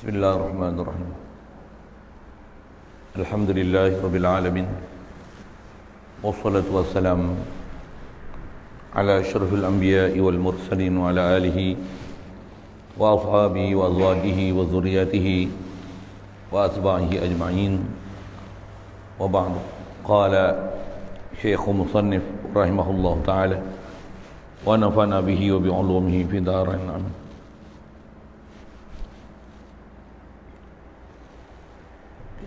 Bismillahirrahmanirrahim. Alhamdulillahi rabbil alamin. Wassalatu wassalam ala asyrafil anbiya'i wal mursalin wa ala alihi wa ashabihi wa azwajihi wa dzurriyyatihi wa atba'ihi ajma'in. Wa ba'du. Qala Syekh Musannif rahimahullah ta'ala wa nafa'na bihi wa bi 'ulumihi fi darain amin.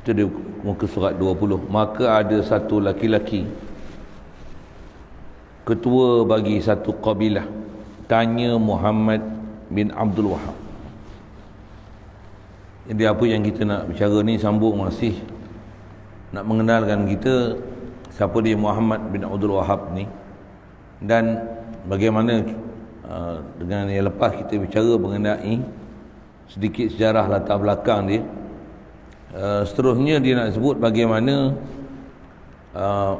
Itu di muka surat 20. Maka ada satu laki-laki ketua bagi satu kabilah tanya Muhammad bin Abdul Wahab. Jadi apa yang kita nak bicara ni sambung masih nak mengenalkan kita siapa dia Muhammad bin Abdul Wahab ni, dan bagaimana dengan yang lepas kita bicara mengenai sedikit sejarah latar belakang dia. Seterusnya dia nak sebut bagaimana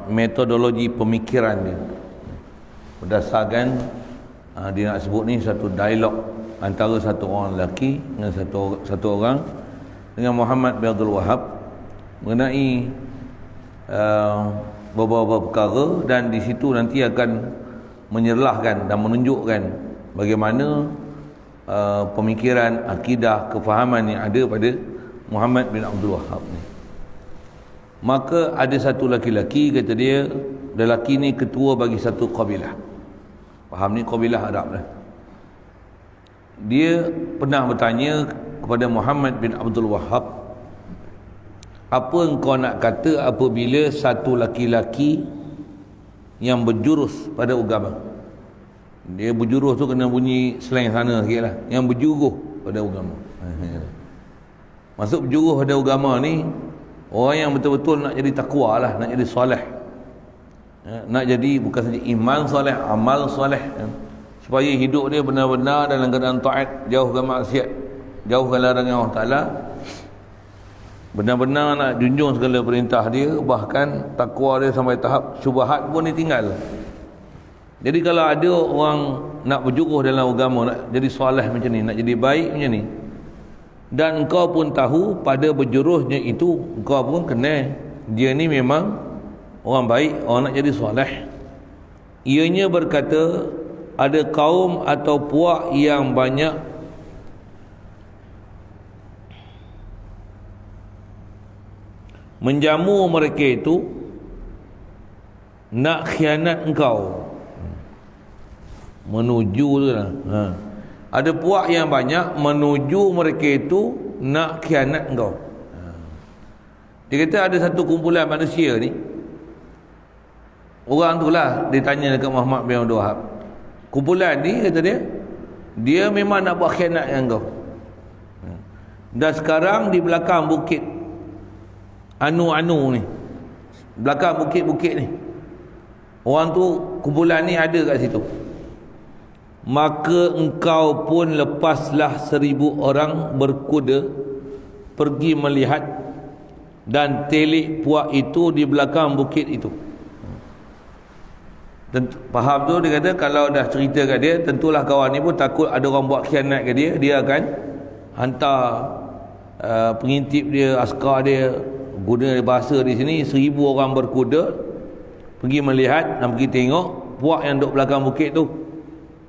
metodologi pemikiran dia. Berdasarkan dia nak sebut ni satu dialog antara satu orang lelaki dengan satu orang dengan Muhammad bin Abdul Wahab mengenai beberapa perkara, dan di situ nanti akan menyerlahkan dan menunjukkan bagaimana pemikiran, akidah, kefahaman yang ada pada Muhammad bin Abdul Wahab ni. Maka ada satu laki-laki, kata dia, lelaki ni ketua bagi satu kabilah. Faham ni kabilah Arab dah. Dia pernah bertanya kepada Muhammad bin Abdul Wahab, apa engkau nak kata apabila satu laki-laki yang berjurus pada agama? Dia berjurus tu kena bunyi slang sana sikit lah, yang berjuruh pada agama. Masuk berjuruh pada agama ni orang yang betul-betul nak jadi takwa lah, nak jadi soleh, nak jadi bukan saja iman soleh, amal soleh, supaya hidup dia benar-benar dalam keadaan taat, jauhkan maksiat, jauhkan larangan Allah Ta'ala, benar-benar nak junjung segala perintah dia, bahkan takwa dia sampai tahap syubhat pun ditinggal. Jadi kalau ada orang nak berjuruh dalam agama, nak jadi soleh macam ni, nak jadi baik macam ni, dan engkau pun tahu pada berjurusnya itu engkau pun kenal dia ni memang orang baik, orang nak jadi soleh. Ianya berkata, ada kaum atau puak yang banyak menjamu mereka itu nak khianat engkau. Menuju tu lah. Ada puak yang banyak menuju mereka itu nak khianat engkau. Dia kata ada satu kumpulan manusia ni, orang tu lah ditanya dekat Muhammad bin Abdul Wahab. Kumpulan ni, kata dia memang nak buat khianat dengan engkau. Dan sekarang di belakang bukit Anu ni, belakang bukit-bukit ni, orang tu, kumpulan ni ada kat situ. Maka engkau pun lepaslah 1000 orang berkuda pergi melihat dan telik puak itu di belakang bukit itu. Faham tu? Dia kata kalau dah cerita kat dia, tentulah kawan ni pun takut ada orang buat khianat kat dia. Dia akan hantar pengintip dia, askar dia, guna bahasa di sini 1000 orang berkuda pergi melihat dan pergi tengok puak yang duduk belakang bukit tu.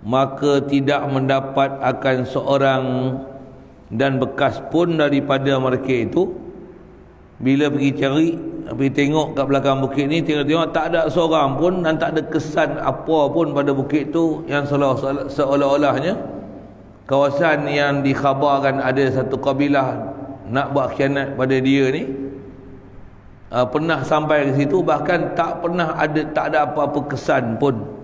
Maka tidak mendapat akan seorang dan bekas pun daripada mereka itu. Bila pergi cari, pergi tengok kat belakang bukit ni, tengok tak ada seorang pun, dan tak ada kesan apa pun pada bukit tu, yang seolah-olahnya kawasan yang dikhabarkan ada satu kabilah nak buat khianat pada dia ni pernah sampai ke situ. Bahkan tak ada apa-apa kesan pun.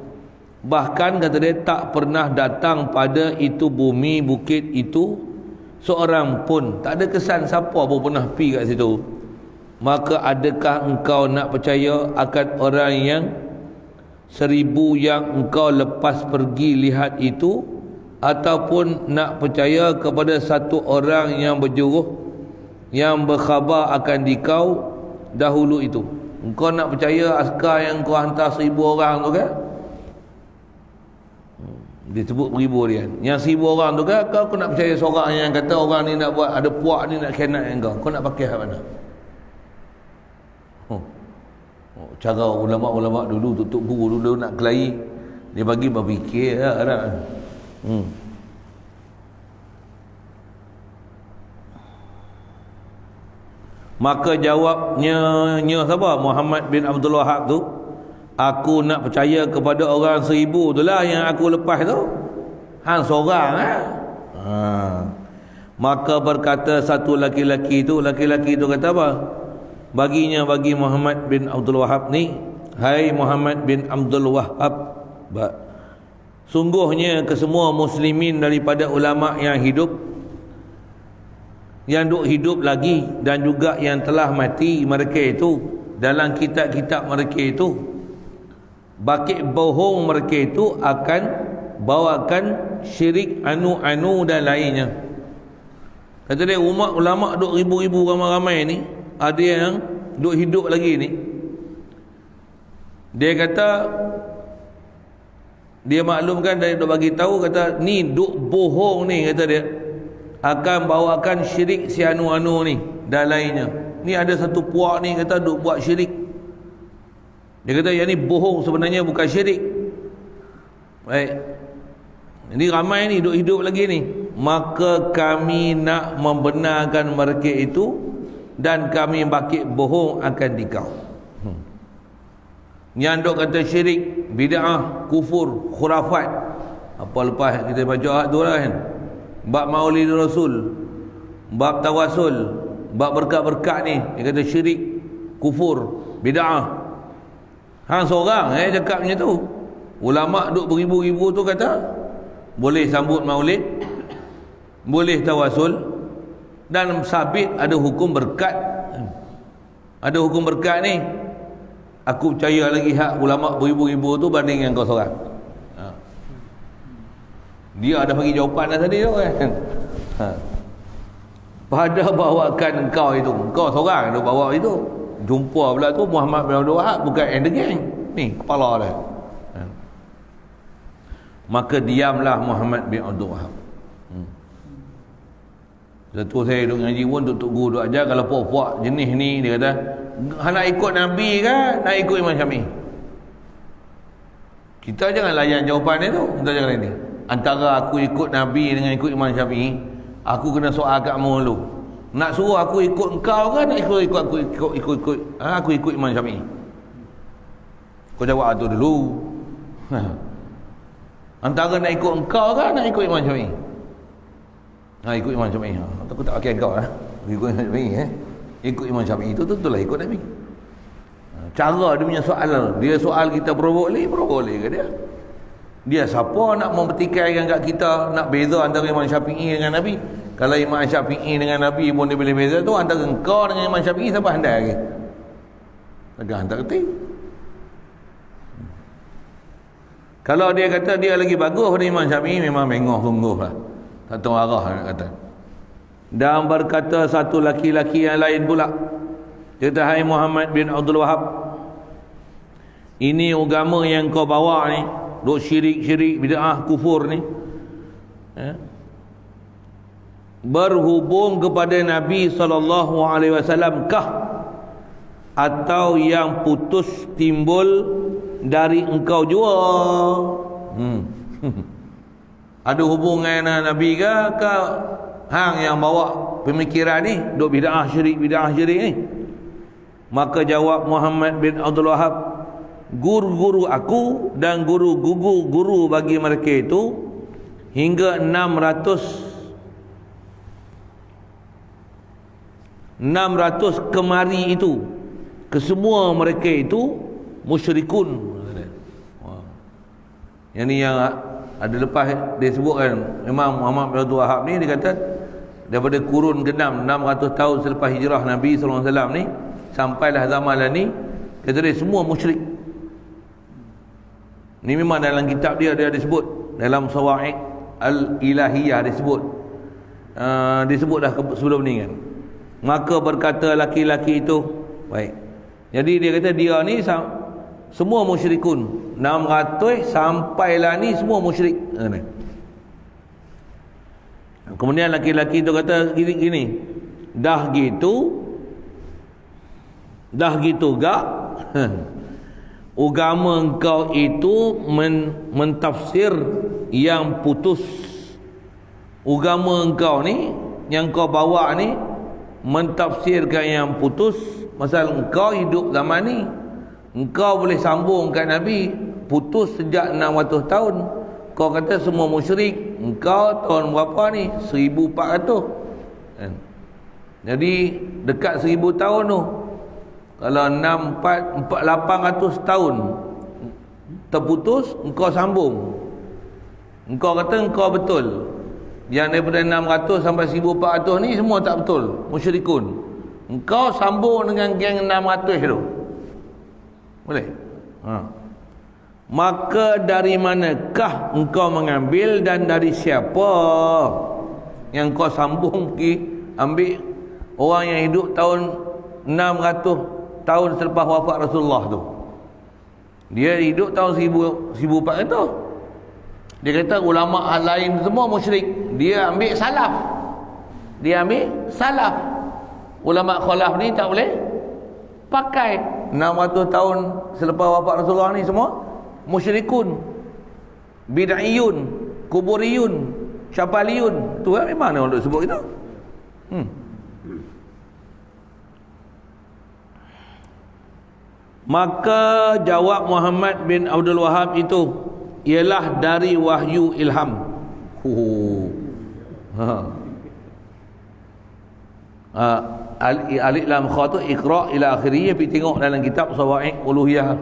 Bahkan kata dia, tak pernah datang pada itu bumi bukit itu seorang pun. Tak ada kesan siapa pun pernah pergi kat situ. Maka adakah engkau nak percaya akan orang yang 1000 yang engkau lepas pergi lihat itu, ataupun nak percaya kepada satu orang yang berjuruh yang berkhabar akan dikau dahulu itu? Engkau nak percaya askar yang kau hantar 1000 orang tu kan? Dia sebut beribu dia. Yang 1000 orang tu kan, kau nak percaya seorang yang kata orang ni nak buat, ada puak ni nak khianat dengan kau nak pakai hak mana? Cara ulama-ulama dulu, tutup guru dulu nak kelahi, dia bagi berfikir lah. Maka jawabnya siapa? Muhammad bin Abdul Wahab tu, aku nak percaya kepada orang 1000 tu lah yang aku lepas tu. Hang seorang Maka berkata satu laki-laki tu kata apa? Bagi Muhammad bin Abdul Wahab ni, hai Muhammad bin Abdul Wahab, sungguhnya kesemua muslimin daripada ulama yang hidup, yang duk hidup lagi, dan juga yang telah mati, mereka itu dalam kitab-kitab mereka itu, bakit bohong mereka itu akan bawakan syirik anu-anu dan lainnya. Kata dia, umat ulama duk ribu-ribu ramai-ramai ni, ada yang duk hidup lagi ni, dia kata, dia maklumkan dan duk bagi tahu, kata ni duk bohong ni, kata dia akan bawakan syirik si anu-anu ni dan lainnya. Ni ada satu puak ni kata duk buat syirik. Dia kata yang ni bohong, sebenarnya bukan syirik. Baik, jadi ramai ni duk hidup lagi ni. Maka kami nak membenarkan mereka itu, dan kami bakit bohong akan dikau. Yang duk kata syirik, bid'ah, kufur, khurafat, apa lepas kita baca ayat tu lah kan, bab maulid Rasul, bab tawasul, bab berkat-berkat ni, dia kata syirik, kufur, bid'ah. Hang seorang cakap macam tu. Ulama duk beribu-ribu tu kata boleh sambut maulid, boleh tawasul, dan sabit ada hukum berkat. Ada hukum berkat ni, aku percaya lagi hak ulama beribu-ribu tu banding yang kau seorang. Dia ada bagi jawapan dah tadi tu kan. Pada bawakan kau itu, kau seorang tu bawa itu. Jumpa pula tu Muhammad bin Abdul Wahab, bukan end the gang ni, kepala dia. Maka diamlah Muhammad bin Abdul Wahab. Lepas saya duduk ngaji pun, Tok Guru duduk ajar, kalau puak-puak jenis ni, dia kata, nak ikut Nabi kan, nak ikut Imam Syafi'i? Kita jangan layan jawapan dia tu. Kita jangan ini. Antara aku ikut Nabi dengan ikut Imam Syafi'i, aku kena soal kat kamu dulu. Nak suruh aku ikut engkau kan, nak ikut aku ikut Imam Syafi'i? Kau jawab tu dulu. Antara nak ikut engkau kan, nak ikut Imam Syafi'i? Ikut Imam Syafi'i. Aku tak pakai engkau lah. Ikut Imam Syafi'i. Ikut Imam Syafi'i itu tentulah ikut Nabi. Cara dia punya soalan, dia soal kita boleh ke dia? Dia siapa nak mempertikaikan kat kita, nak beza antara Imam Syafi'i dengan Nabi? Kalau Imam Syafi'i dengan Nabi pun dia boleh beza tu, antara engkau dengan Imam Syafi'i siapa handai lagi? Agak hantar kerti. Kalau dia kata dia lagi bagus pada Imam Syafi'i, memang mengoh sungguh lah, tak tahu arah nak kata. Dan berkata satu laki-laki yang lain pula, kata, hai Muhammad bin Abdul Wahab, ini agama yang kau bawa ni, duk syirik-syirik, bid'ah, kufur ni, berhubung kepada Nabi SAW kah, atau yang putus timbul dari engkau jua? Ada hubungan dengan Nabi ke hang yang bawa pemikiran ni, duk bid'ah syirik ni? Maka jawab Muhammad bin Abdul Wahab, guru-guru aku dan guru bagi mereka itu hingga 600 kemari itu, kesemua mereka itu musyrikun. Yang ni yang ada lepas dia sebutkan Imam Muhammad bin Abdul Wahab ni, dia kata daripada kurun ke-6, 600 tahun selepas hijrah Nabi SAW ni, sampailah zaman ni, kata dia semua musyrik. Ni memang dalam kitab dia disebut, dalam Sawa'iq Al-Ilahiyah disebut dah sebelum ni kan. Maka berkata laki-laki itu, baik, jadi dia kata dia ni semua musyrikun. 600 sampailah ni semua musyrik. Kemudian laki-laki tu kata gini, dah gitu gak agama engkau itu mentafsir yang putus. Agama engkau ni yang kau bawa ni mentafsirkan yang putus. Pasal engkau hidup zaman ni, engkau boleh sambung kat Nabi, putus sejak 600 tahun. Kau kata semua musyrik. Engkau tahun berapa ni? 1400. Jadi dekat 1000 tahun tu. Kalau 800 tahun terputus, engkau sambung. Engkau kata engkau betul. Yang daripada 600 sampai 1400 ni semua tak betul, musyrikun. Engkau sambung dengan geng 600 tu. Boleh? Maka dari manakah engkau mengambil dan dari siapa yang kau sambung pergi ambil orang yang hidup tahun 600 tahun selepas wafat Rasulullah tu? Dia hidup tahun 1400. Dia kata ulama lain semua musyrik. Dia ambil salaf. Ulama khalaf ni tak boleh pakai. 600 tahun selepas wafat Rasulullah ni semua musyrikun, bid'iyun, kuburiyun, syafaliyun. Tu memang orang duk sebut itu. Maka jawab Muhammad bin Abdul Wahab itu ialah dari wahyu ilham. Alif lam kha tu iqra ila akhirih. Pergi tengok dalam kitab Sawa'iq Uluhiyah.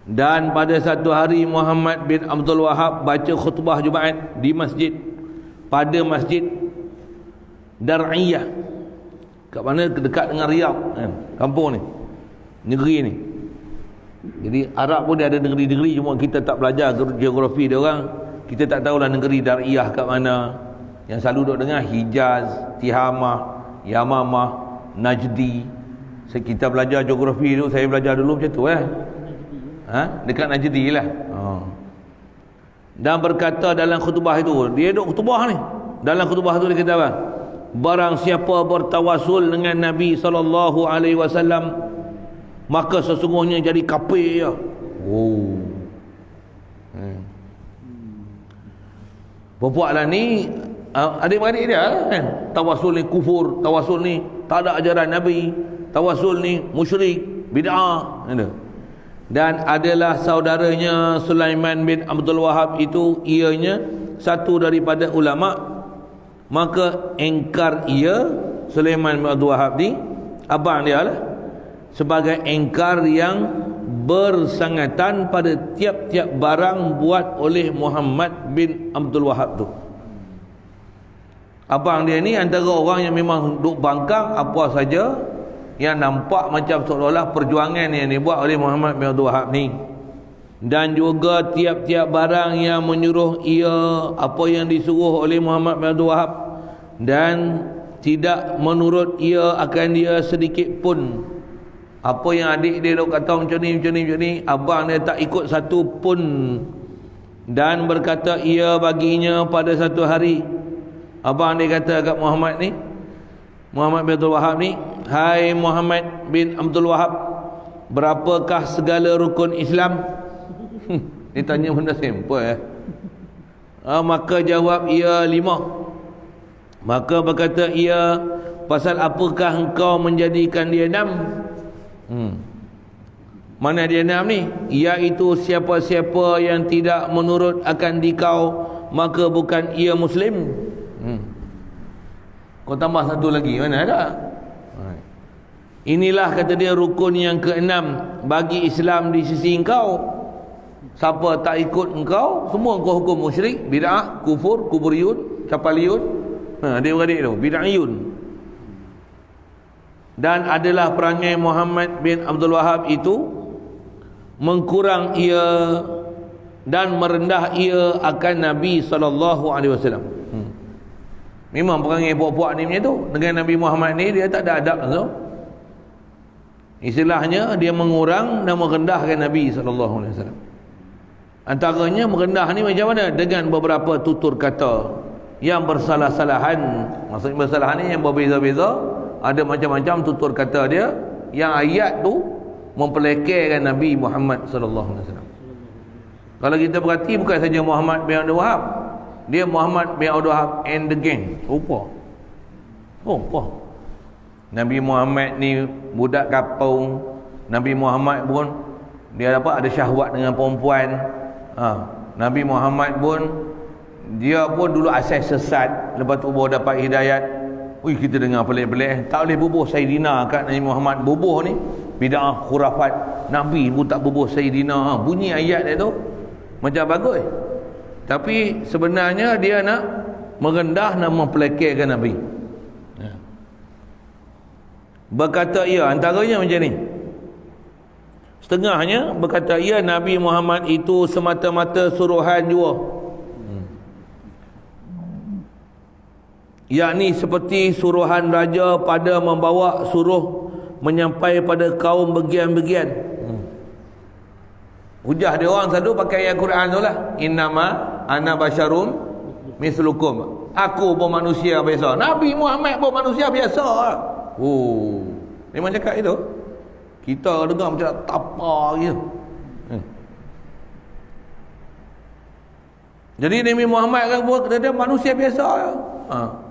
Dan pada satu hari Muhammad bin Abdul Wahab baca khutbah Jumaat di masjid, pada masjid Dar'iyah, kat mana dekat dengan Riyadh, kampung ni, negeri ni. Jadi Arab pun dia ada negeri-negeri, cuma kita tak belajar geografi dia orang. Kita tak tahulah negeri Dar'iyah kat mana. Yang selalu duduk dengar Hijaz, Tihamah, Yamamah, Najdi. Kita belajar geografi tu, saya belajar dulu macam tu dekat Najdi lah. Dan berkata dalam khutbah itu, dia duduk khutbah ni, dalam khutbah tu dia kata apa? Barang siapa bertawasul dengan Nabi SAW, maka sesungguhnya jadi kafir ya. Perbuatan ni adik-beradik dia kan? Tawasul ni kufur, tawasul ni tak ada ajaran Nabi, tawasul ni musyrik, bid'ah. Dan adalah saudaranya Sulaiman bin Abdul Wahab itu, ianya satu daripada ulama. Maka engkar ia, Sulaiman bin Abdul Wahab ni, abang dia lah, sebagai engkar yang bersangatan pada tiap-tiap barang buat oleh Muhammad bin Abdul Wahab tu. Abang dia ni antara orang yang memang duk bangkang apa saja yang nampak macam seolah-olah perjuangan yang dibuat oleh Muhammad bin Abdul Wahab ni. Dan juga tiap-tiap barang yang menyuruh ia, apa yang disuruh oleh Muhammad bin Abdul Wahab, dan tidak menurut ia akan dia sedikit pun. Apa yang adik dia dok kata macam ni, abang dia tak ikut satu pun. Dan berkata ia baginya pada satu hari, abang dia kata kat Muhammad ni, Muhammad bin Abdul Wahab ni, hai Muhammad bin Abdul Wahab, berapakah segala rukun Islam? Dia tanya benda simple maka jawab ia 5. Maka berkata ia, pasal apakah engkau menjadikan dia 6? Mana dia 6 ni? Iaitu siapa-siapa yang tidak menurut akan dikau, maka bukan ia Muslim. Kau tambah satu lagi, mana ada? Inilah kata dia rukun yang ke-6 bagi Islam di sisi engkau. Siapa tak ikut engkau, semua engkau hukum musyrik, bid'ah, kufur, kuburiyun, syafaliyun. Dia beradik tu, bid'iyun. Dan adalah perangai Muhammad bin Abdul Wahab itu mengkurang ia dan merendah ia akan Nabi SAW. Memang perangai puak-puak ni macam tu. Dengan Nabi Muhammad ni dia tak ada adab langsung. Istilahnya dia mengurang dan merendahkan Nabi SAW. Antaranya merendah ni macam mana? Dengan beberapa tutur kata yang bersalah-salahan. Maksudnya bersalahan ni yang berbeza-beza. Ada macam-macam tutur kata dia, yang ayat tu mempelekerkan Nabi Muhammad SAW. Kalau kita perhati, bukan saja Muhammad bin Abdul Wahab, dia Muhammad bin Abdul Wahab and the gang. Rupa Nabi Muhammad ni budak kampung. Nabi Muhammad pun dia dapat ada syahwat dengan perempuan. Nabi Muhammad pun dia pun dulu asal sesat, lepas tu baru dapat hidayat. Ui, kita dengar pelik-pelik. Tak boleh bubuh Sayyidina kat Nabi Muhammad. Bubuh ni bid'ah khurafat. Nabi pun tak bubuh Sayyidina. Bunyi ayat dia tu macam bagus, tapi sebenarnya dia nak merendah dan mempelekerkan Nabi. Berkata ia, antaranya macam ni. Setengahnya berkata ia, Nabi Muhammad itu semata-mata suruhan jua, yakni seperti suruhan raja pada membawa suruh menyampai pada kaum bagian-bagian. Hujah dia orang selalu pakai ayat Quran tu lah. Innama ana basyarum mislukum. Aku pun manusia biasa. Nabi Muhammad pun manusia biasa. Memang cakap itu. Kita dengar macam tapa gitu. Jadi Nabi Muhammad kan buat dia manusia biasa.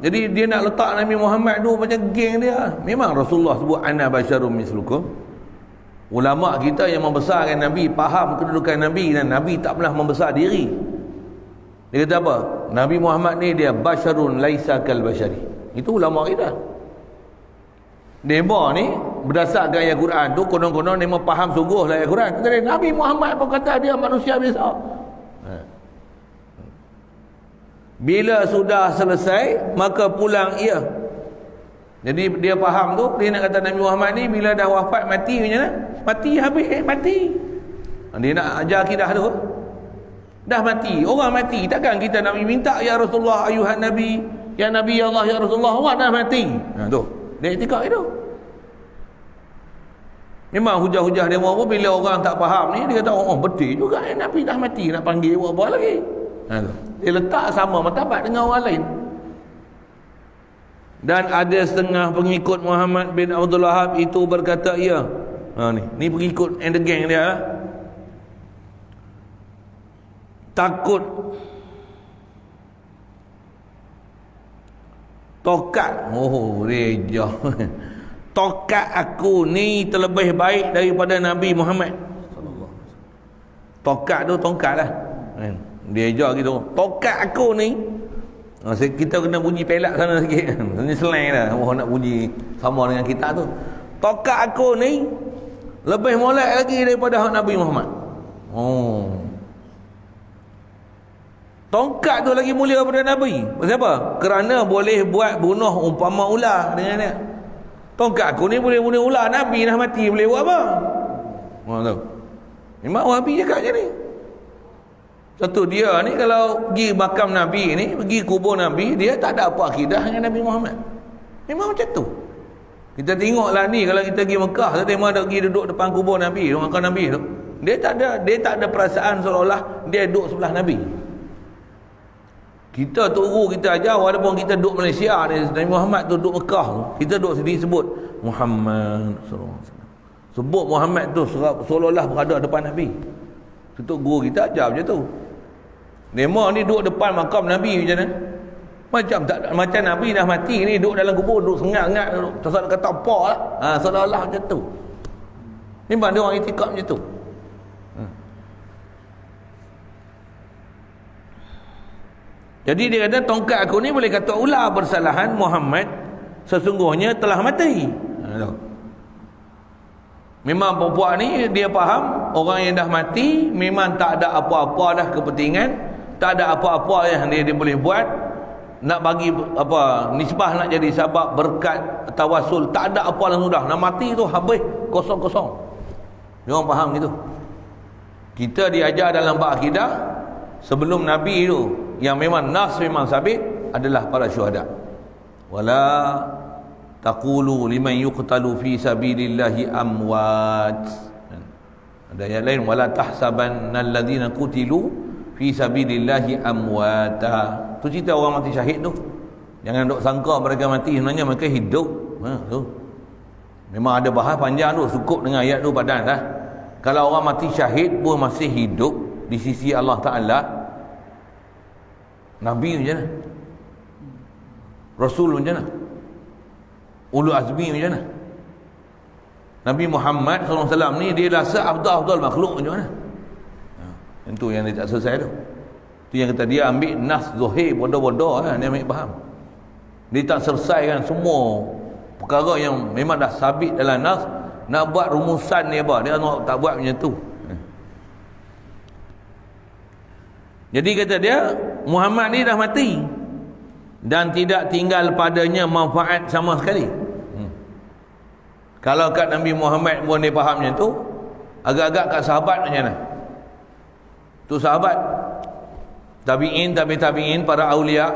Jadi dia nak letak Nabi Muhammad tu macam geng dia. Memang Rasulullah sebut ana basyarum mislukum. Ulama kita yang membesarkan Nabi faham kedudukan Nabi, dan Nabi tak pernah membesar diri. Dia kata apa? Nabi Muhammad ni dia basyarun laisa kal basyari. Itu ulama kita. Dema ni berdasarkan ayat Quran tu, konon-konon dia faham sungguh lah ayat Quran. Kata dia, Nabi Muhammad pun kata dia manusia biasa. Bila sudah selesai maka pulang ia. Jadi dia faham tu, dia nak kata Nabi Muhammad ni bila dah wafat mati macam mana? Mati habis, mati. Dia nak ajar akidah tu. Dah mati, orang mati. Takkan kita nak minta ya Rasulullah ayuhan Nabi, ya Nabi ya Allah ya Rasulullah, orang dah mati. Tu. Dia iktikad itu. Memang hujah-hujah dia pun bila orang tak faham ni, dia kata oh betul juga Nabi dah mati, nak panggil apa lagi. Tu. Dia letak sama martabat dengan orang lain. Dan ada setengah pengikut Muhammad bin Abdul Wahab itu berkata ia. Ni pengikut and the gang dia. Takut tokat. Reja. Tokat aku ni terlebih baik daripada Nabi Muhammad. Tokat tu tongkat lah. Dia ajar gitu. Tokat aku ni. Kita kena bunyi pelak sana sikit. Ini slang dah. Nak bunyi sama dengan kita tu. Tokat aku ni lebih molek lagi daripada Nabi Muhammad. Tongkat tu lagi mulia daripada Nabi. Kenapa? Kerana boleh buat bunuh umpama ular dengan dia. Tongkat aku ni boleh bunuh ular. Nabi dah mati, boleh buat apa? Tahu. Memang Wahabi cakap macam ni. Satu dia ni kalau pergi makam Nabi ni, pergi kubur Nabi, dia tak ada apa akidah dengan Nabi Muhammad. Memang macam tu. Kita tengoklah ni, kalau kita pergi Mekah, kita tengok ada pergi duduk depan kubur Nabi, makam Nabi tu. Dia tak ada perasaan seolah-olah dia duduk sebelah Nabi. Kita tunggu kita ajar, walaupun kita duduk Malaysia ni, Nabi Muhammad tu duduk Mekah tu, kita duduk sendiri sebut Muhammad sallallahu alaihi wasallam. Sebut Muhammad tu seolah-olah berada depan Nabi. Itu guru kita ajar macam tu. Demo ni duduk depan makam Nabi macam mana? Macam Nabi dah mati ni, duduk dalam kubur, duduk sengat-sengat, tak kata apa lah. Seolah-olah macam tu. Memang dia orang itikad macam tu. Jadi dia kata tongkat aku ni boleh kata ular bersalahan Muhammad sesungguhnya telah mati. Memang perempuan ni dia faham orang yang dah mati memang tak ada apa-apa dah kepentingan, tak ada apa-apa yang dia boleh buat nak bagi apa nisbah nak jadi sebab berkat tawasul, tak ada apa lah sudah, nak mati tu habis kosong-kosong. Dia orang faham gitu. Kita diajar dalam bab akidah sebelum Nabi tu yang memang nas memang sabit adalah para syuhada. Wala taqulu liman yuqtalu fi sabilillahi amwat. Ada ayat lain, wala tahsabanna alladhina qutilu fi sabilillahi amwata. Tu cerita orang mati syahid tu. Jangan dok sangka mereka mati, sebenarnya mereka hidup. Tu. Memang ada bahas panjang tu, cukup dengan ayat tu padan dah. Kalau orang mati syahid pun masih hidup di sisi Allah Taala. Nabi macam mana? Rasul macam mana? Ulul azmi macam mana? Nabi Muhammad SAW ni dia rasa afdal makhluk macam mana? Itu yang dia tak selesai tu. Tu yang kata dia ambil nas zuhir bodoh-bodoh kan, dia ambil faham. Dia tak selesaikan semua perkara yang memang dah sabit dalam nas, nak buat rumusan ni apa, dia tak buat macam tu. Jadi kata dia, Muhammad ni dah mati dan tidak tinggal padanya manfaat sama sekali. Kalau kat Nabi Muhammad pun dia faham macam tu, agak-agak kat sahabat macam mana? Tu sahabat tabi'in, para awliya,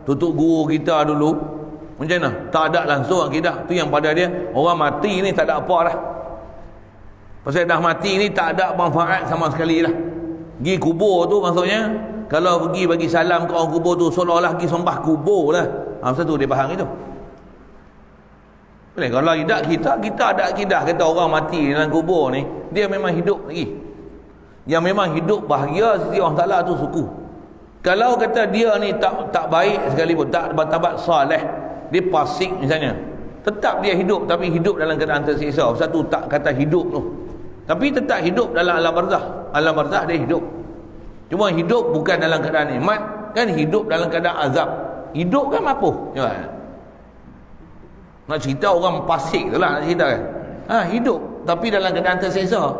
tutup guru kita dulu macam mana? Tak ada langsung akidah. Tu yang pada dia, orang mati ni tak ada apa dah. Pasal dah mati ni tak ada manfaat sama sekali lah. Pergi kubur tu maksudnya, kalau pergi bagi salam ke orang kubur tu, seolah-olah pergi sembah kubur lah. Masa tu dia faham itu. Boleh, kalau tidak kita ada akidah kata orang mati dalam kubur ni, dia memang hidup lagi. Yang memang hidup bahagia sisi Allah Ta'ala tu suku. Kalau kata dia ni tak baik sekalipun, tak bertabat saleh, dia fasik misalnya, tetap dia hidup, tapi hidup dalam keadaan tersiksa. Satu tak kata hidup tu, tapi tetap hidup dalam alam barzah. Alam barzah dia hidup, cuma hidup bukan dalam keadaan nikmat, kan hidup dalam keadaan azab. Hidup kan mapuh ya. Nak cerita orang fasik tu lah nak cerita kan. Hidup tapi dalam keadaan tersiksa.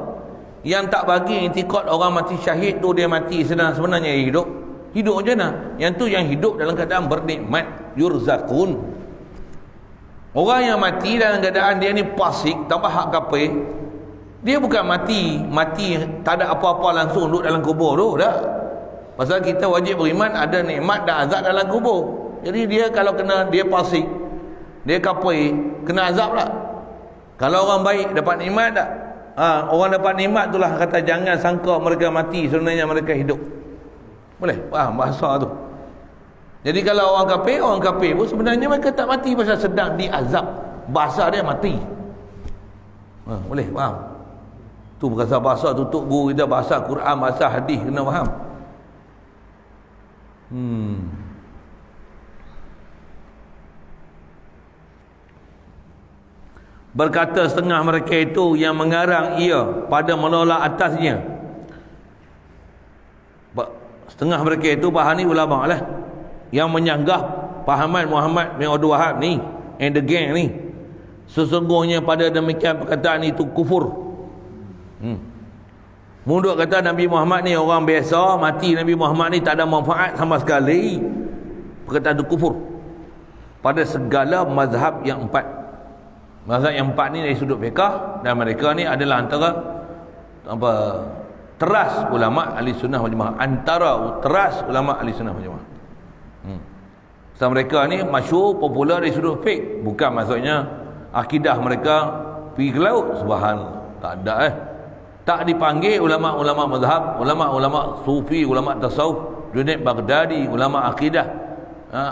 Yang tak bagi intikad orang mati syahid tu dia mati sebenarnya hidup. Hidup macam mana? Yang tu yang hidup dalam keadaan bernikmat, yurzaqun. Orang yang mati dalam keadaan dia ni fasik, tambah hak kafir, dia bukan mati tak ada apa-apa langsung duduk dalam kubur tu dah. Pasal kita wajib beriman ada nikmat dan azab dalam kubur. Jadi dia kalau kena dia fasik, dia kafir, kena azab lah. Kalau orang baik dapat nikmat tak? Orang dapat nikmat itulah kata jangan sangka mereka mati, sebenarnya mereka hidup. Boleh faham bahasa tu? Jadi kalau orang kafir pun sebenarnya mereka tak mati, pasal sedang diazab. Bahasa dia mati. Boleh faham? Tu bahasa tutup guru kita, bahasa Quran, bahasa hadis, kena faham. Berkata setengah mereka itu yang mengarang ia pada menolak atasnya. Setengah mereka itu bahan ni ulama lah, yang menyanggah pahaman Muhammad bin Abdul Wahab ni and the gang ni, sesungguhnya pada demikian perkataan itu kufur. Munduk kata Nabi Muhammad ni orang biasa, mati Nabi Muhammad ni tak ada manfaat sama sekali. Perkataan itu kufur pada segala mazhab yang empat. Mazhab yang empat ni dari sudut fiqh, dan mereka ni adalah antara teras ulama ahli sunnah wal jamaah, antara teras ulama ahli sunnah wal jamaah. So mereka ni masyhur popular dari sudut fiqh, bukan maksudnya akidah mereka pergi ke laut. Subhanallah, tak ada tak dipanggil ulama-ulama mazhab, ulama-ulama sufi, ulama tasawuf, Junaid Baghdadi, ulama akidah,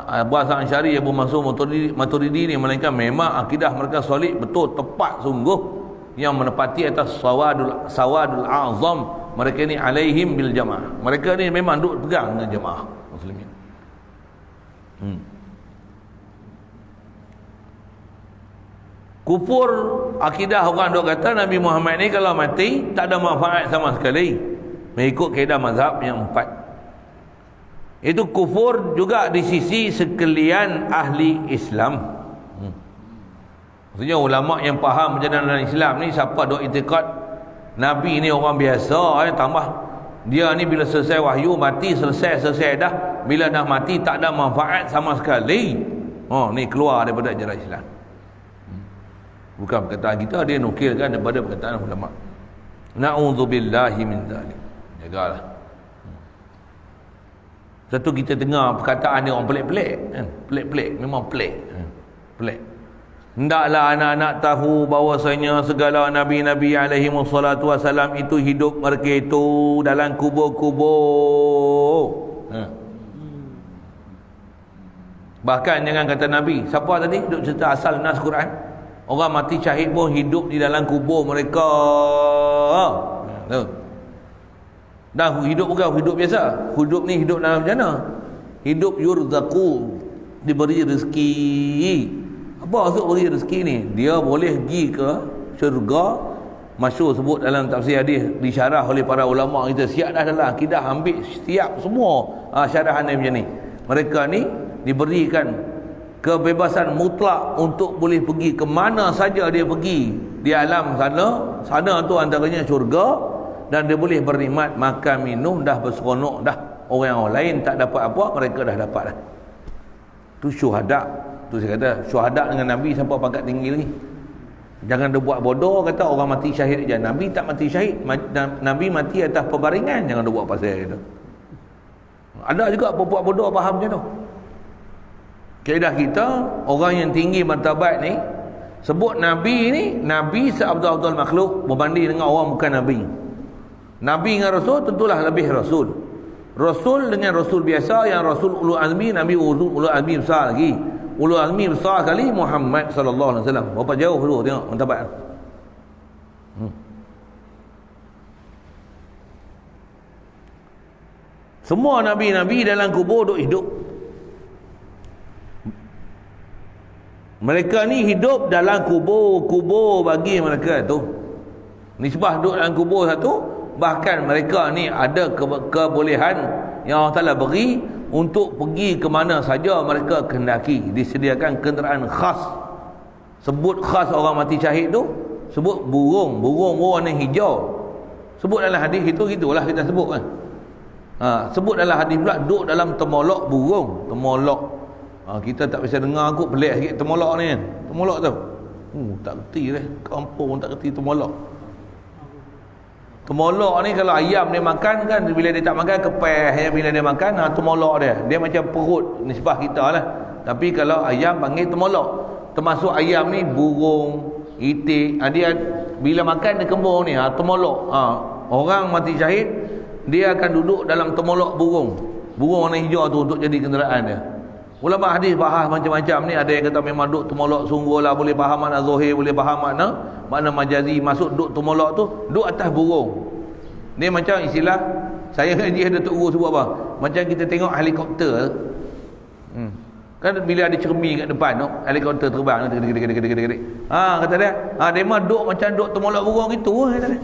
Abu Hasan Asy'ari, Abu Mansur Maturidi ni, melainkan memang akidah mereka solid, betul, tepat sungguh, yang menepati atas sawadul azam. Mereka ni alaihim bil jamaah, mereka ni memang duduk pegang dengan jamaah muslimin. Kufur akidah orang duk kata Nabi Muhammad ni kalau mati tak ada manfaat sama sekali, mengikut kaedah mazhab yang empat. Itu kufur juga di sisi sekalian ahli Islam. Maksudnya ulama yang faham perjalanan Islam ni, siapa duk itikad Nabi ni orang biasa, tambah dia ni bila selesai wahyu mati, selesai dah, bila dah mati tak ada manfaat sama sekali. Ni keluar daripada ajaran Islam. Bukan perkataan kita, dia nukilkan daripada perkataan ulama. Na'udzubillahi min dzalik. Jagalah. Satu kita dengar perkataan dia orang pelik-pelik kan? Pelik-pelik, memang pelik. Pelik. Hendaklah anak-anak tahu bahawasanya segala Nabi-Nabi alaihi wassalatu wassalam itu hidup mereka itu dalam kubur-kubur. Bahkan jangan kata Nabi. Siapa tadi duk cerita asal nas Quran? Orang mati syahid pun hidup di dalam kubur mereka. Dah hidup bukan hidup biasa. Hidup ni hidup dalam mana? Hidup yurzaqu, diberi rezeki. Apa maksud beri rezeki ni? Dia boleh pergi ke syurga. Masyhur sebut dalam tafsir hadis, disyarah oleh para ulama kita. Siap dah dalam akidah, ambil siap semua syarahan dia macam ni. Mereka ni diberikan kebebasan mutlak untuk boleh pergi ke mana saja dia pergi di alam sana. Sana tu antaranya syurga, dan dia boleh bernikmat makan minum, dah berseronok dah. Orang lain tak dapat apa, mereka dah dapat dah. Tu syuhada. Tu saya kata syuhada dengan Nabi sampai pangkat tinggi lagi. Jangan dia buat bodoh kata orang mati syahid je. Nabi tak mati syahid, Nabi mati atas pebaringan. Jangan dia buat pasal itu. Ada juga buat bodoh faham macam tu. Kaedah kita, orang yang tinggi martabat ni sebut Nabi ni, Nabi seabdul-abdul makhluk berbanding dengan orang bukan Nabi. Nabi dengan Rasul tentulah lebih Rasul. Rasul dengan Rasul biasa, yang Rasul ulul azmi, Nabi ulul azmi besar lagi. Ulul azmi besar kali Muhammad sallallahu alaihi wasallam. Berapa jauh dulu tengok martabat. Semua nabi-nabi dalam kubur duk hidup. Mereka ni hidup dalam kubur bagi mereka tu. Nisbah duduk dalam kubur satu, bahkan mereka ni ada kebolehan yang Allah Ta'ala beri untuk pergi ke mana saja mereka kehendaki. Disediakan kenderaan khas. Sebut khas orang mati syahid tu, sebut burung warna hijau. Sebut dalam hadis itu, gitulah kita sebut kan. Sebut dalam hadis pula duduk dalam temolok burung. Temolok. Kita tak bisa dengar, aku pelik sikit temolok ni kan. Temolok tu tak kerti dah, kampung tak kerti temolok. Temolok ni kalau ayam dia makan kan, bila dia tak makan kepeh, bila dia makan temolok dia macam perut nisbah kita lah. Tapi kalau ayam panggil temolok. Termasuk ayam ni burung, itik, dia bila makan dia kembung ni temolok. Orang mati syahid dia akan duduk dalam temolok burung warna hijau tu untuk jadi kenderaan dia. Ulama hadis bahas macam-macam ni. Ada yang kata memang duk temolok sungguh lah, boleh faham makna zahir, boleh faham makna majazi. Masuk duk temolok tu duk atas burung. Ni macam istilah saya ngaji ada tok guru sebut apa, macam kita tengok helikopter kan, bila ada cermin kat depan tu helikopter terbang gede-gede. Kata dia dia mah duk macam duk temolok burung gitu kata dia.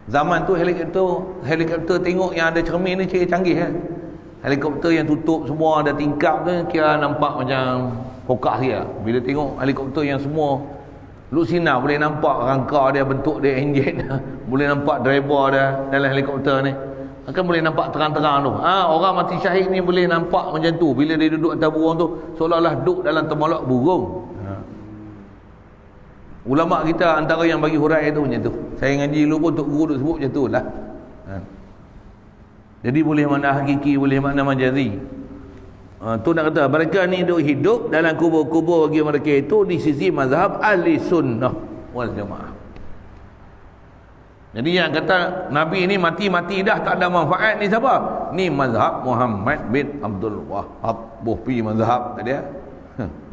Zaman tu helikopter tengok yang ada cermin ni canggih kan. Helikopter yang tutup semua ada tingkap tu kira nampak macam kokak dia. Bila tengok helikopter yang semua lusina, boleh nampak rangka dia, bentuk dia, enjin boleh nampak driver dia dalam helikopter ni, akan boleh nampak terang-terang tu. Orang mati syahid ni boleh nampak macam tu. Bila dia duduk atas burung tu seolah-olah duduk dalam temolok burung. Ulama kita antara yang bagi hurai tu macam tu. Saya ngaji dulu pun tok guru duk sebut macam tu lah. Jadi boleh makna hakiki, boleh makna majazi. Tu nak kata mereka ni hidup dalam kubur-kubur bagi mereka itu di sisi mazhab ahli sunnah wal jamaah. Jadi yang kata Nabi ni mati-mati dah tak ada manfaat ni siapa? Ni mazhab Muhammad bin Abdul Wahhab, buhpi mazhab dia.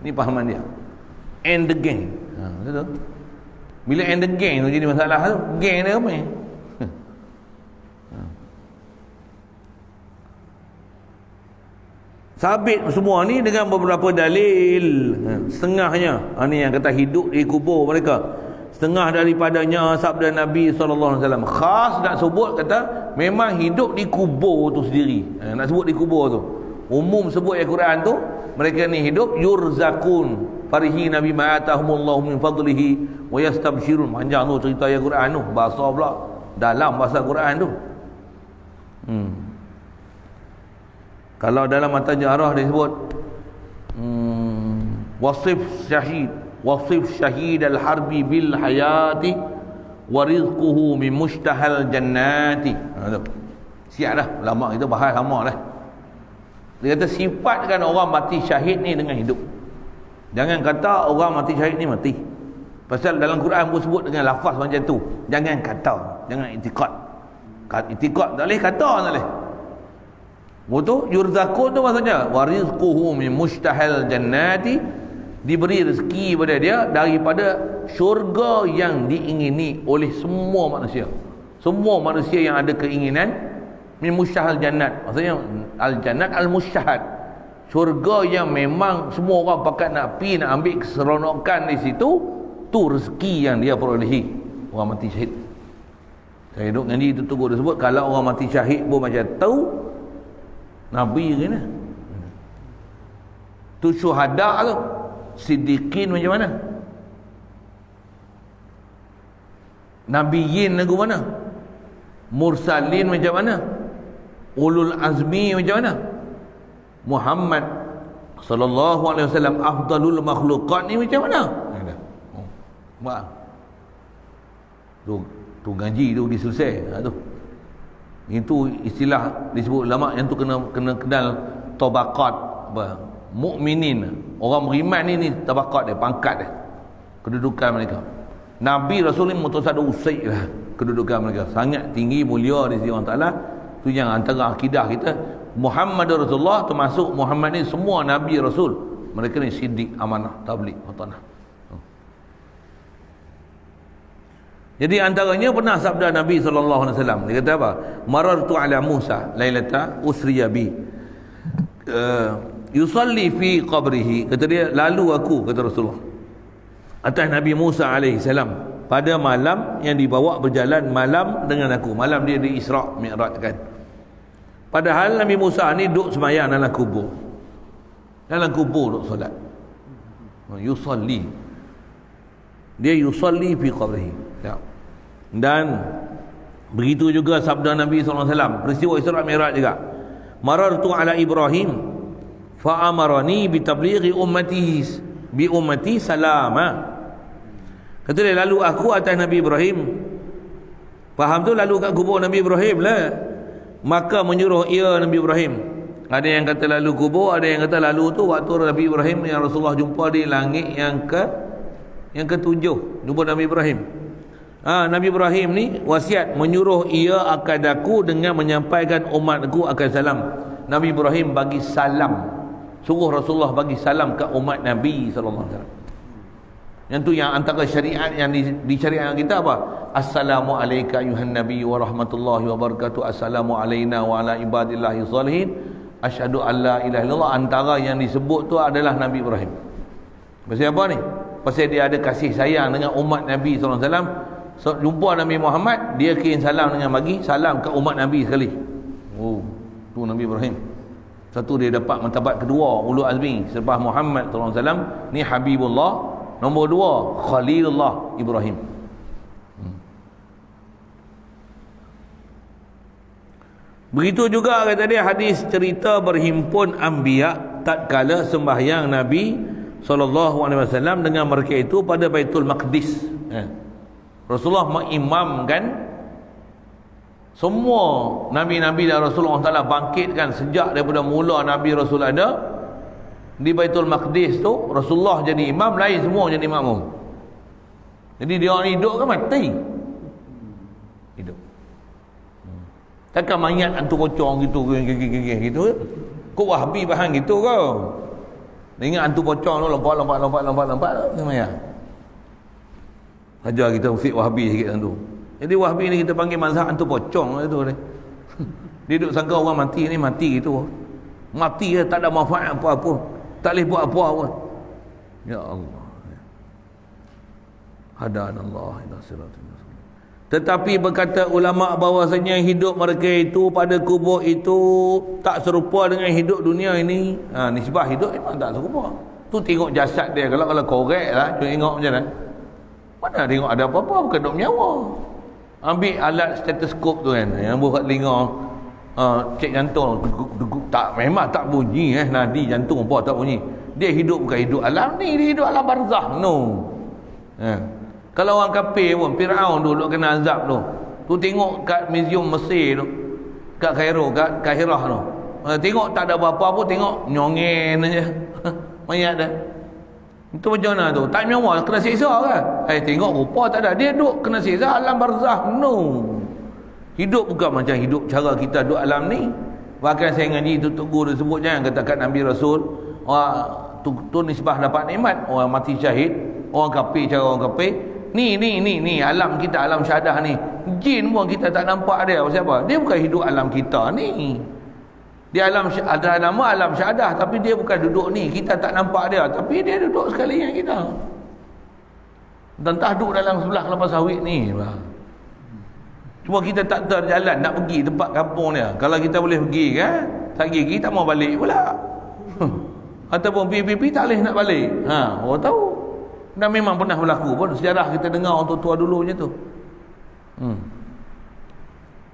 Ni pahaman dia. And the gang. Betul. Bila and the gang tu jadi masalah tu, gang dia apa ni? Sabit semua ni dengan beberapa dalil. Setengahnya ni yang kata hidup di kubur mereka. Setengah daripadanya sabda Nabi SAW khas nak sebut kata memang hidup di kubur tu sendiri. Nak sebut di kubur tu. Umum sebut ayat Quran tu mereka ni hidup yurzakun farihi nabi ma'atahumullahu min fadlihi wa yastabshirun. Panjang tu cerita ayat Quran tu, bahasa pula dalam bahasa Quran tu. Kalau dalam mata jarah dia sebut wasif syahid al-harbi bil hayati wa rizquhu min mushtahal jannati. Siap dah ulama kita bahas lama dah. Dia kata sifatkan orang mati syahid ni dengan hidup. Jangan kata orang mati syahid ni mati. Pasal dalam Quran pun sebut dengan lafaz macam tu. Jangan kata, jangan i'tiqad. I'tiqad tak boleh, kata tak boleh. Betul? Yurzaqun tu maksudnya wa rizquhu min mustahil jannati, diberi rezeki pada dia daripada syurga yang diingini oleh semua manusia. Semua manusia yang ada keinginan min mustahil jannat. Maksudnya al-jannat al-mustahad. Syurga yang memang semua orang pakat nak pergi, nak ambil keseronokan di situ, tu rezeki yang dia perolehi orang mati syahid. Saya duduk dengan dia, itu tunggu dia sebut kalau orang mati syahid pun macam tu, Nabi kena tu syuhada tu, siddiqin macam mana, nabiyin lagu mana, mursalin macam mana, ulul azmi macam mana, Muhammad sallallahu alaihi wasallam afdalul makhluqat ni macam mana? Tu ngaji tu diselesai. Tu. Itu istilah disebut ulama yang tu kena kenal tabaqat apa? Mukminin. Orang beriman ni tabaqat dia, pangkat dia. Kedudukan mereka. Nabi Rasul ni mutasad usaid lah kedudukan mereka. Sangat tinggi, mulia di sisi Allah Taala. Tu yang antara akidah kita. Muhammad Rasulullah termasuk Muhammad ni semua Nabi Rasul. Mereka ni siddiq, amanah, tabligh, watanah. Jadi antaranya pernah sabda Nabi SAW, dia kata apa? Marartu ala Musa lailata usriya bi yusalli fi qabrihi. Kata dia, lalu aku, kata Rasulullah, atas Nabi Musa AS pada malam yang dibawa berjalan malam dengan aku. Malam dia di Isra' Mi'raj kan. Padahal Nabi Musa ni duduk sembahyang dalam kubur. Dalam kubur duduk solat. Yusalli. Dia yusalli fi qabrihi. Ya. Dan begitu juga sabda Nabi SAW, peristiwa Isra' Mi'raj juga. Marartu ala Ibrahim fa amarani bi tablighi ummati salama. Kata dia, lalu aku atas Nabi Ibrahim. Faham tu, lalu kat kubur Nabi Ibrahim lah. Maka menyuruh ia Nabi Ibrahim. Ada yang kata lalu kubur, ada yang kata lalu tu waktu Nabi Ibrahim yang Rasulullah jumpa di langit yang ketujuh, jumpa Nabi Ibrahim. Nabi Ibrahim ni wasiat menyuruh ia akan aku dengan menyampaikan umatku akan salam. Nabi Ibrahim bagi salam, suruh Rasulullah bagi salam ke umat Nabi SAW. Yang tu yang antara syariat yang di syariat kita apa? Assalamu alayka ayuhan nabi wa rahmatullahi wa barakatuh. Assalamu alayna wa ala ibadillahi salihin. Asyhadu an la ilaha illallah. Antara yang disebut tu adalah Nabi Ibrahim. Pasal apa ni? Pasal dia ada kasih sayang dengan umat Nabi SAW. So, jumpa Nabi Muhammad, dia kirim salam dengan bagi salam ke umat Nabi sekali. Oh, tu Nabi Ibrahim. Satu, dia dapat martabat kedua, ulul azmi selepas Muhammad SAW. Ni Habibullah. Nombor dua, Khalilullah Ibrahim. Begitu juga kata dia hadis cerita berhimpun anbiya tatkala sembahyang Nabi SAW dengan mereka itu pada Baitul Maqdis. Rasulullah mengimamkan semua Nabi-Nabi dan Rasulullah Ta'ala bangkitkan sejak daripada mula Nabi Rasul ada. Di Baitul Maqdis tu Rasulullah jadi imam, lain semua jadi makmum. Jadi dia orang hidup kan mati? Hidup. Takkan mayat hantu pocong gitu gitu. Kau Wahabi faham gitu kau? Ingat hantu pocong tu lompat tu mayat. Ajar kita ufik Wahabi sikit tu. Jadi Wahabi ni kita panggil mazhab hantu pocong tu. Dia duduk sangka orang mati ni mati gitu. Mati tak ada manfaat apa-apa. Tak boleh buat apa pun. Ya Allah. Hadanallah ila siratal mustaqim. Tetapi berkata ulama bahawasanya hidup mereka itu pada kubur itu tak serupa dengan hidup dunia ini. Nisbah hidup memang tak serupa. Tu tengok jasad dia, kalau korek lah, tengok macam mana. Mana tengok ada apa-apa, bukan duk menyawa. Ambil alat stetoskop tu kan, yang buat kat telinga. Cek jantung tak, memang tak bunyi nadi jantung apa tak bunyi. Dia hidup bukan hidup alam ni, dia hidup alam barzah. No. Kalau orang kafir pun, Firaun dulu kena azab tu. Tu tengok kat museum Mesir tu, kat Cairo, kat Kahirah tu. Tengok tak ada apa-apa pun, tengok nyongen aja. Mayat dah. Itu macam mana tu? Tak nyawa kena siksa kan? Tengok rupa tak ada. Dia duduk kena siksa alam barzah. No. Hidup bukan macam hidup cara kita duduk alam ni. Bahkan saya ngaji tu Tok Guru sebut, jangan katakan Nabi Rasul tu nisbah dapat nikmat. Orang mati syahid, orang kafir cara orang kafir. Ni alam kita, alam syahadah ni. Jin pun kita tak nampak dia. Siapa? Dia bukan hidup alam kita ni. Dia ada nama alam syahadah, tapi dia bukan duduk ni. Kita tak nampak dia, tapi dia duduk sekali dengan kita. Dan tak duduk dalam sebelah kelapa sawit ni. Cuma kita tak terjalan nak pergi tempat kampung dia. Kalau kita boleh pergi kan, tak pergi tak mau balik pula. Ataupun pergi tak boleh nak balik. Orang tahu. Dan memang pernah berlaku pun. Sejarah kita dengar orang tua dulu macam tu.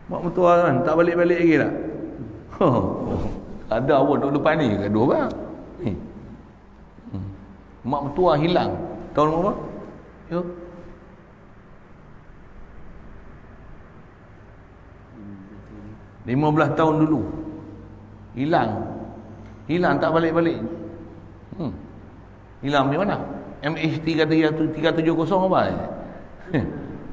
Mak mentua kan tak balik-balik lagi tak? Ada pun duduk depan ni gaduh bang. Mak mentua hilang tahun berapa? Yo. 15 tahun dulu hilang tak balik-balik. Hilang di mana? MH370 apa?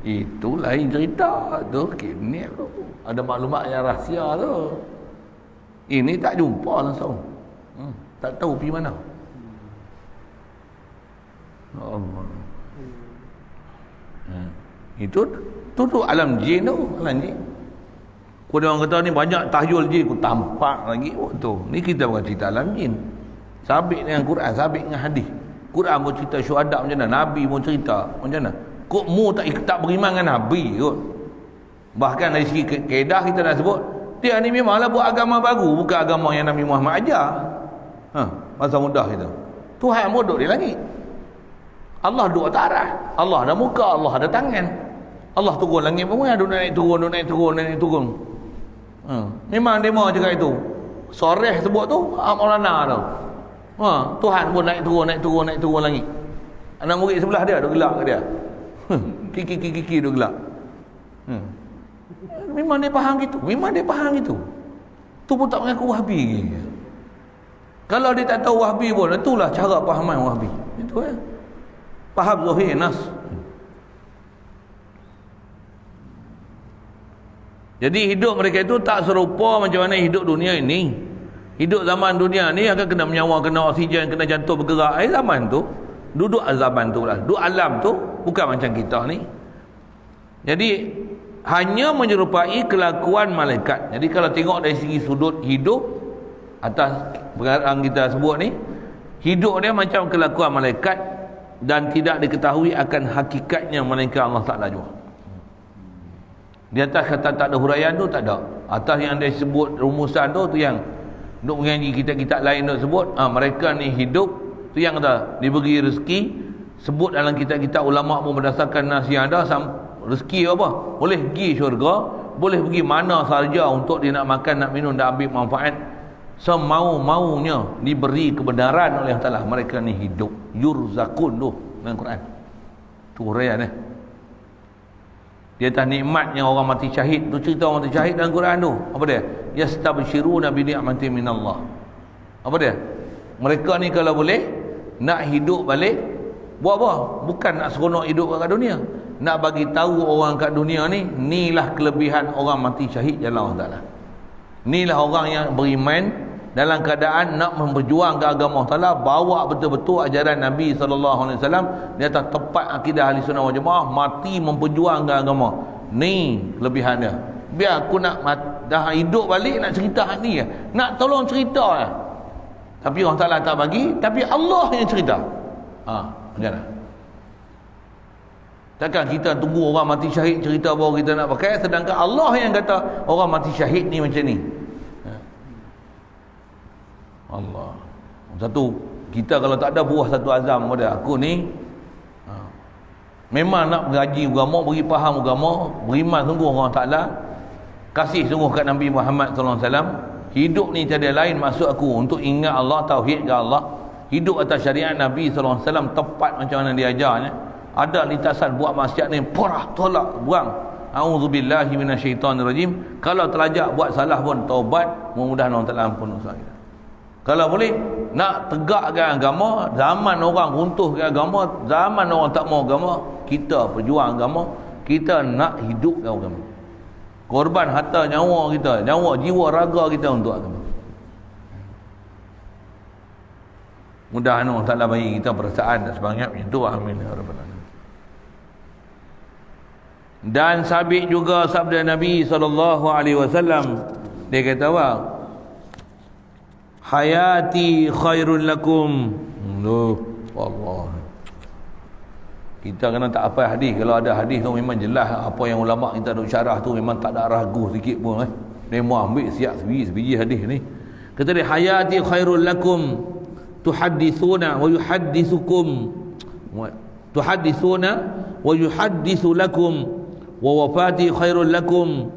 Itu lain cerita tu. Kini tu ada maklumat yang rahsia tu. Ini tak jumpa langsung. Tak tahu pergi mana. Allah. Itu alam jin tu, alam jin. Kalau orang kata ni banyak tahyul jin, aku tampak lagi tu. Ni kita bukan cerita alam jin. Sabit dengan Quran, sabit dengan hadis. Quran pun cerita syuhada macam mana, Nabi pun cerita macam mana. Kok mu tak beriman dengan Nabi kot. Bahkan dari segi kaedah kita dah sebut, dia ni memanglah buat agama baru, bukan agama yang Nabi Muhammad ajar. Masa mudah kita. Tuhan pun duduk di langit. Allah duduk atas arah. Allah ada muka, Allah ada tangan. Allah turun langit pun ada naik turun. Memang demo cakap itu. Soreh sebut tu Maulana tu. Tuhan pun naik turun langit. Anak murid sebelah dia duk gelak ke dia. Kiki duk gelak. Memang dia faham gitu. Tu pun tak mengaku Wahabi. Kalau dia tak tahu Wahabi pun, itulah cara fahaman Wahabi. Itu faham zahir nas. Jadi hidup mereka itu tak serupa macam mana hidup dunia ini. Hidup zaman dunia ni akan kena menyawa, kena oksigen, kena jantung bergerak. Zaman tu duduk zaman tu lah. Duduk alam tu bukan macam kita ni. Jadi hanya menyerupai kelakuan malaikat. Jadi kalau tengok dari segi sudut hidup atas perkataan kita sebut ni, hidup dia macam kelakuan malaikat dan tidak diketahui akan hakikatnya melainkan Allah Ta'ala jua. Di atas kata tak ada huraian tu tak ada. Atas yang dia sebut rumusan tu yang duk mengaji kitab-kitab lain duk sebut, mereka ni hidup tu yang kata diberi rezeki. Sebut dalam kitab-kitab ulama pun berdasarkan nas yang ada, rezeki apa? Boleh pergi syurga, boleh pergi mana sahaja untuk dia nak makan, nak minum dan ambil manfaat semau-maunya, diberi kebenaran oleh Allah Ta'ala. Mereka ni hidup yurzakun tu dalam Quran. Tu huraian Di atas nikmatnya orang mati syahid tu, cerita orang mati syahid dalam Quran tu. Apa dia? Yastabshiruna bi ni'matin minallah. Apa dia? Mereka ni kalau boleh nak hidup balik, buat apa? Bukan nak seronok hidup kat dunia. Nak bagi tahu orang kat dunia ni, inilah kelebihan orang mati syahid jalan Allah Ta'ala. Inilah orang yang beriman dalam keadaan nak berjuang ke agama Allah Ta'ala, bawa betul-betul ajaran Nabi SAW di atas tepat akidah ahli sunnah wal jamaah, mati memperjuangkan agama. Ni kelebihan dia. Biar aku nak dah hidup balik nak cerita hak ni, nak tolong cerita lah. Tapi Allah Ta'ala tak bagi, tapi Allah yang cerita. Macam mana? Takkan kita tunggu orang mati syahid cerita baru kita nak pakai, sedangkan Allah yang kata orang mati syahid ni macam ni. Allah. Satu, kita kalau tak ada buah satu azam pada aku ni, memang nak mengaji agama, beri faham agama, beriman sungguh Allah Ta'ala, kasih sungguh kat Nabi Muhammad SAW. Hidup ni tiada lain maksud aku untuk ingat Allah, tauhid ke Allah, hidup atas syariat Nabi SAW tepat macam mana dia ajarnya. Ada lintasan buat maksiat ni, porah, tolak, buang. A'udzubillahi minasyaitanirrajim. Kalau terlajak buat salah pun taubat, mudah-mudahan Allah Ta'ala ampun dosa kita. Kalau boleh nak tegakkan agama, zaman orang runtuhkan agama, zaman orang tak mau agama, kita perjuang agama, kita nak hidupkan agama. Korban harta nyawa kita, nyawa jiwa raga kita untuk agama. Mudah-mudahan Allah Ta'ala bagi kita perasaan dan semangat macam tu. Amin ya rabbal alamin. Dan sabit juga sabda Nabi SAW. Dia kata apa? Hayati khairun lakum. Allah. Kita kena tak apa hadis. Kalau ada hadis tu memang jelas apa yang ulama kita duk syarah tu, memang tak ada ragu sikit pun. Dia mau ambil siap sebiji hadis ni. Kata dia, hayati khairun lakum tuhaddithuna wa yuhaddithukum. Tuhaddithuna wa yuhaddithu lakum. Wa wafati khairul lakum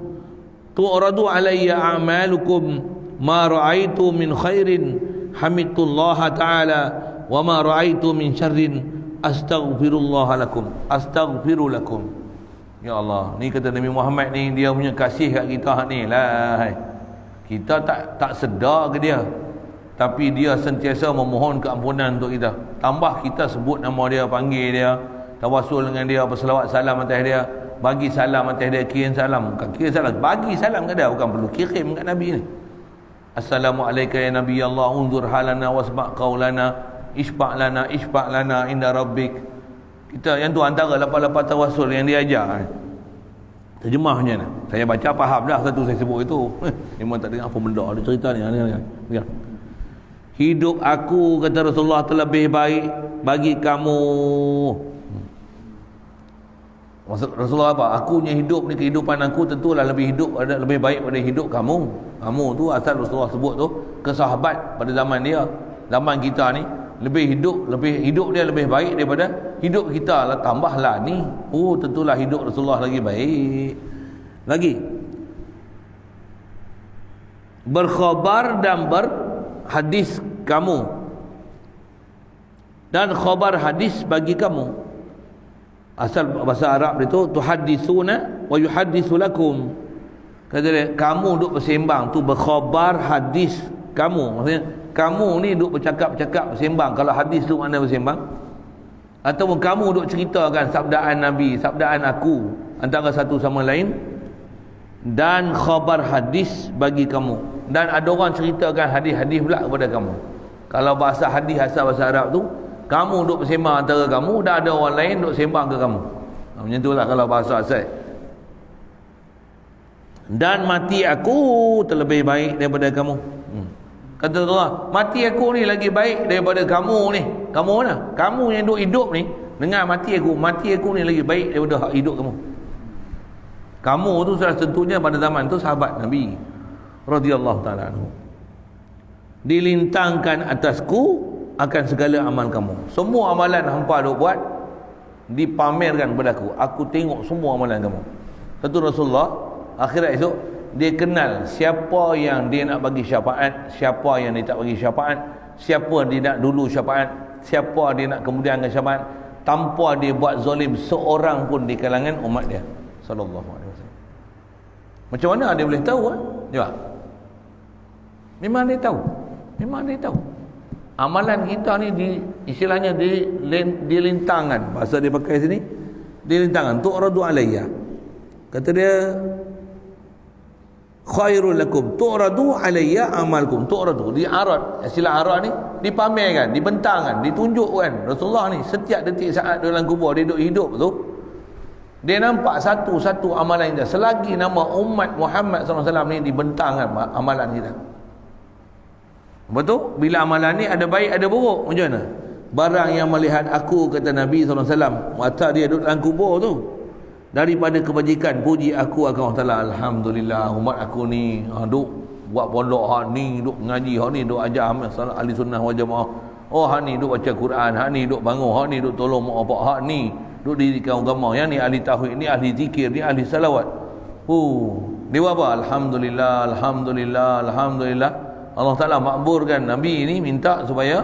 tu'radu alayya a'malukum ma ra'aitu min khairin hamidullah ta'ala wa ma ra'aitu min syarrin astaghfirullah lakum astaghfiru lakum. Ya Allah, ni kata Nabi Muhammad ni, dia punya kasih kat kita ni lah. Kita tak sedar ke dia, tapi dia sentiasa memohon keampunan untuk kita. Tambah kita sebut nama dia, panggil dia, tawassul dengan dia, berselawat salam atas dia, bagi salam atas dia, kirim salam. Bukan kirim salam, bagi salam ke dia, bukan perlu kirim kat Nabi ni. Assalamualaikum ya Nabi Allah, unzur halana wasma' qaulana, isfa' lana inda rabbik. Kita yang tu antara lapan-lapan tawassul yang dia ajar. Terjemahnya ni, saya baca faham dah satu saya sebut itu. Memang tak dengar apa benda ada cerita ni. Hidup aku, kata Rasulullah, terlebih baik bagi kamu. Maksud Rasulullah apa? Aku punya hidup ni, kehidupan aku tentulah lebih baik pada hidup kamu. Kamu tu asal Rasulullah sebut tu ke sahabat pada zaman dia. Zaman kita ni lebih hidup dia lebih baik daripada hidup kita lah. Tambahlah ni, oh tentulah hidup Rasulullah lagi baik lagi. Berkhabar dan berhadis kamu, dan khabar hadis bagi kamu. Asal bahasa Arab itu tuhadditsuna wa yuhadditsu lakum. Kata dia, kamu duk bersembang tu berkhabar hadis kamu. Maksudnya kamu ni duk bercakap-cakap bersembang. Kalau hadis tu mana bersembang? Ataupun kamu duk ceritakan sabdaan Nabi, sabdaan aku antara satu sama lain, dan khabar hadis bagi kamu. Dan ada orang ceritakan hadis-hadis pula kepada kamu. Kalau bahasa hadis asal bahasa Arab tu, kamu duk bersembang antara kamu, dan ada orang lain duk sembang ke kamu. Macam itulah kalau bahasa asal. Dan mati aku terlebih baik daripada kamu. Kata Allah, mati aku ni lagi baik daripada kamu ni. Kamu mana? Kamu yang duk hidup ni, dengar mati aku ni lagi baik daripada hidup kamu. Kamu tu sudah tentunya pada zaman tu sahabat Nabi radhiyallahu taala anhu. Dilintangkan atasku akan segala amal kamu. Semua amalan hampa duk buat dipamerkan kepada aku. Aku tengok semua amalan kamu. Tentu Rasulullah akhirat esok dia kenal siapa yang dia nak bagi syafaat, siapa yang dia tak bagi syafaat, siapa dia nak dulu syafaat, siapa dia nak kemudian syafaat, tanpa dia buat zalim seorang pun di kalangan umat dia sallallahu alaihi wasallam. Macam mana dia boleh tahu? Jawab. Memang dia tahu. Amalan kita ni istilahnya dilintangkan. Bahasa dia pakai sini, dilintangkan. Tu'radu alayya. Kata dia, khairul lakum tu'radu alayya amalkum. Tu'radu, diarad. Istilah arad ni dipamerkan, dibentangkan, ditunjukkan. Rasulullah ni setiap detik saat dalam kubur dia hidup tu, dia nampak satu-satu amalan kita. Selagi nama umat Muhammad SAW ni dibentangkan amalan kita. Betul? Bila amalan ni ada baik ada buruk, macam mana? Barang yang melihat aku, kata Nabi SAW, mata dia duduk dalam kubur tu, daripada kebajikan, puji aku akan Allah Ta'ala. Alhamdulillah, umat aku ni duk buat pondok, hak ni duk ngaji, hak ni duk ajar ahli sunnah wal jamaah, oh hak ni duk baca Quran, hak ni duk bangun, hak ni duk tolong mak bapak, hak ni duk dirikan agama, yang ni ahli tauhid, ni ahli zikir, ni ahli salawat. Dia apa? Alhamdulillah. Allah Ta'ala makburkan Nabi ni, minta supaya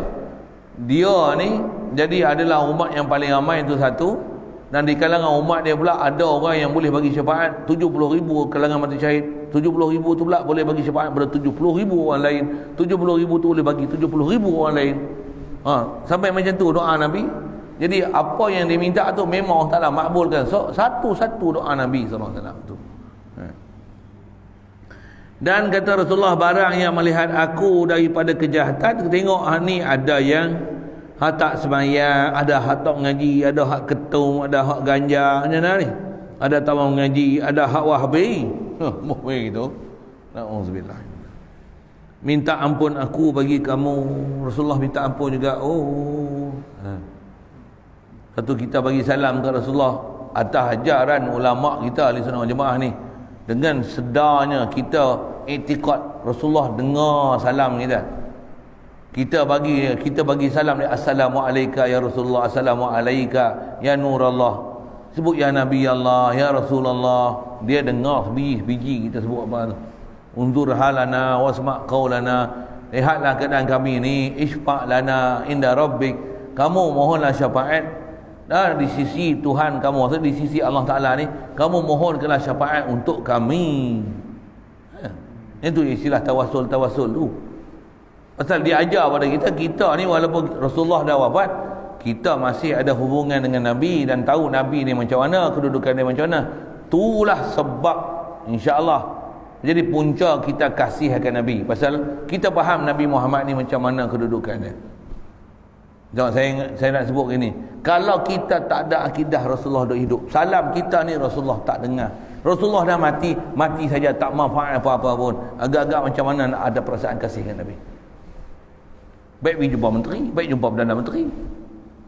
dia ni jadi adalah umat yang paling ramai itu satu, dan di kalangan umat dia pula ada orang yang boleh bagi syafaat 70,000 kalangan mati syahid. 70,000 tu pula boleh bagi syafaat pada 70,000 orang lain. 70,000 tu boleh bagi 70,000 orang lain. Sampai macam tu doa Nabi. Jadi apa yang dia minta tu memang Allah Ta'ala makbulkan. So, satu-satu doa Nabi SAW tu. Dan kata Rasulullah, barang yang melihat aku daripada kejahatan, tengok ni ada yang tak sembahyang, ada hak tak mengaji, ada hak ketum, ada hak ganja, macam mana ni? Ada tak mau mengaji, ada hak wahbi. Mohon gitu. Nauzubillah. Minta ampun aku bagi kamu. Rasulullah minta ampun juga. Satu kita bagi salam ke Rasulullah atas ajaran ulama kita ahli sunnah wal jamaah ni. Dengan sedarnya kita iktikad Rasulullah dengar salam kita. Kita bagi salam dia, assalamualaikum ya Rasulullah, assalamualaikum ya Nurullah. Sebut ya Nabi Allah, ya Rasulullah. Dia dengar biji kita sebut apa tu. Unzur halana wasma' qaulana. Lihatlah keadaan kami ni, isfa' lana inda rabbik. Kamu mohonlah syafaat di sisi Tuhan kamu, maksud di sisi Allah Ta'ala ni, kamu mohonkanlah syafaat untuk kami. Itu istilah tawasul tu. Pasal dia ajar pada kita ni walaupun Rasulullah dah wafat, kita masih ada hubungan dengan Nabi dan tahu Nabi ni macam mana, kedudukan dia macam mana. Itulah sebab insya-Allah jadi punca kita kasih akan Nabi. Pasal kita faham Nabi Muhammad ni macam mana kedudukan dia. Jangan saya nak sebut gini. Kalau kita tak ada akidah Rasulullah duk hidup, salam kita ni Rasulullah tak dengar. Rasulullah dah mati saja tak manfaat apa-apa pun. Agak-agak macam mana nak ada perasaan kasih dengan Nabi. Baik pergi jumpa menteri, baik jumpa Perdana Menteri,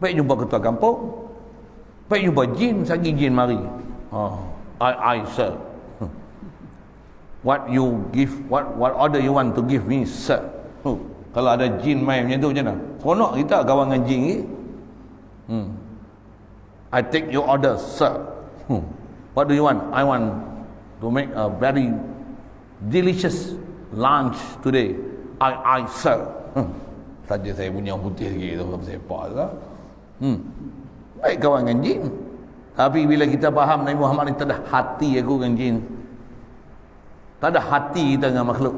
baik jumpa ketua kampung, baik jumpa jin, sagi jin mari. I sir. What you give, what order you want to give me, sir. Kalau ada jin main macam tu macam mana? Seronok kita kawan dengan jin ni. I take your order, sir. What do you want? I want to make a very delicious lunch today. I sir. Saja saya punya putih lagi tu, sepak tu. Baik kawan dengan jin. Tapi bila kita faham Nabi Muhammad ni tak ada hati aku dengan jin. Tak ada hati kita dengan makhluk.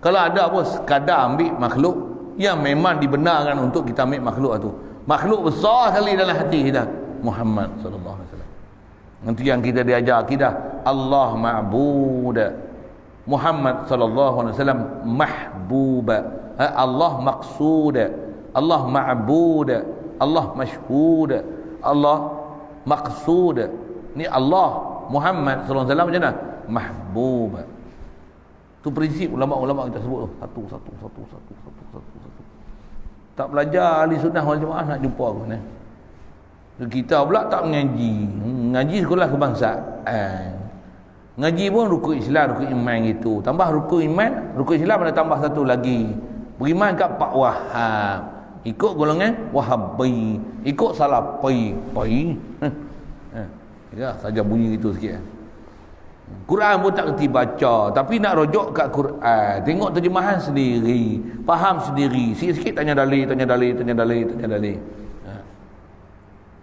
Kalau ada apa sekadar ambil makhluk yang memang dibenarkan untuk kita ambil makhluk itu. Makhluk besar sekali dalam hati kita. Muhammad sallallahu alaihi wasallam. Nanti yang kita diajar akidah Allah ma'bud. Muhammad sallallahu alaihi wasallam mahbub. Allah maqsud. Allah ma'bud. Allah mashhud. Allah maqsud. Ni Allah Muhammad sallallahu alaihi wasallam macam mana? Mahbub. Tu prinsip ulama-ulama kita sebut tu. Satu. Tak belajar ahli sunnah wal jamaah nak jumpa aku ni. Kita pula tak mengaji. Ngaji sekolah kebangsaan. Ngaji pun rukun Islam, rukun iman gitu. Tambah rukun iman, rukun Islam ada tambah satu lagi. Beriman kat Pak Wahab. Ikut golongan Wahabi. Ikut Salafi. Ya, saja bunyi gitu sikit. Quran pun tak kerti baca, tapi nak rujuk kat Quran, tengok terjemahan sendiri, faham sendiri, sikit-sikit tanya dalil.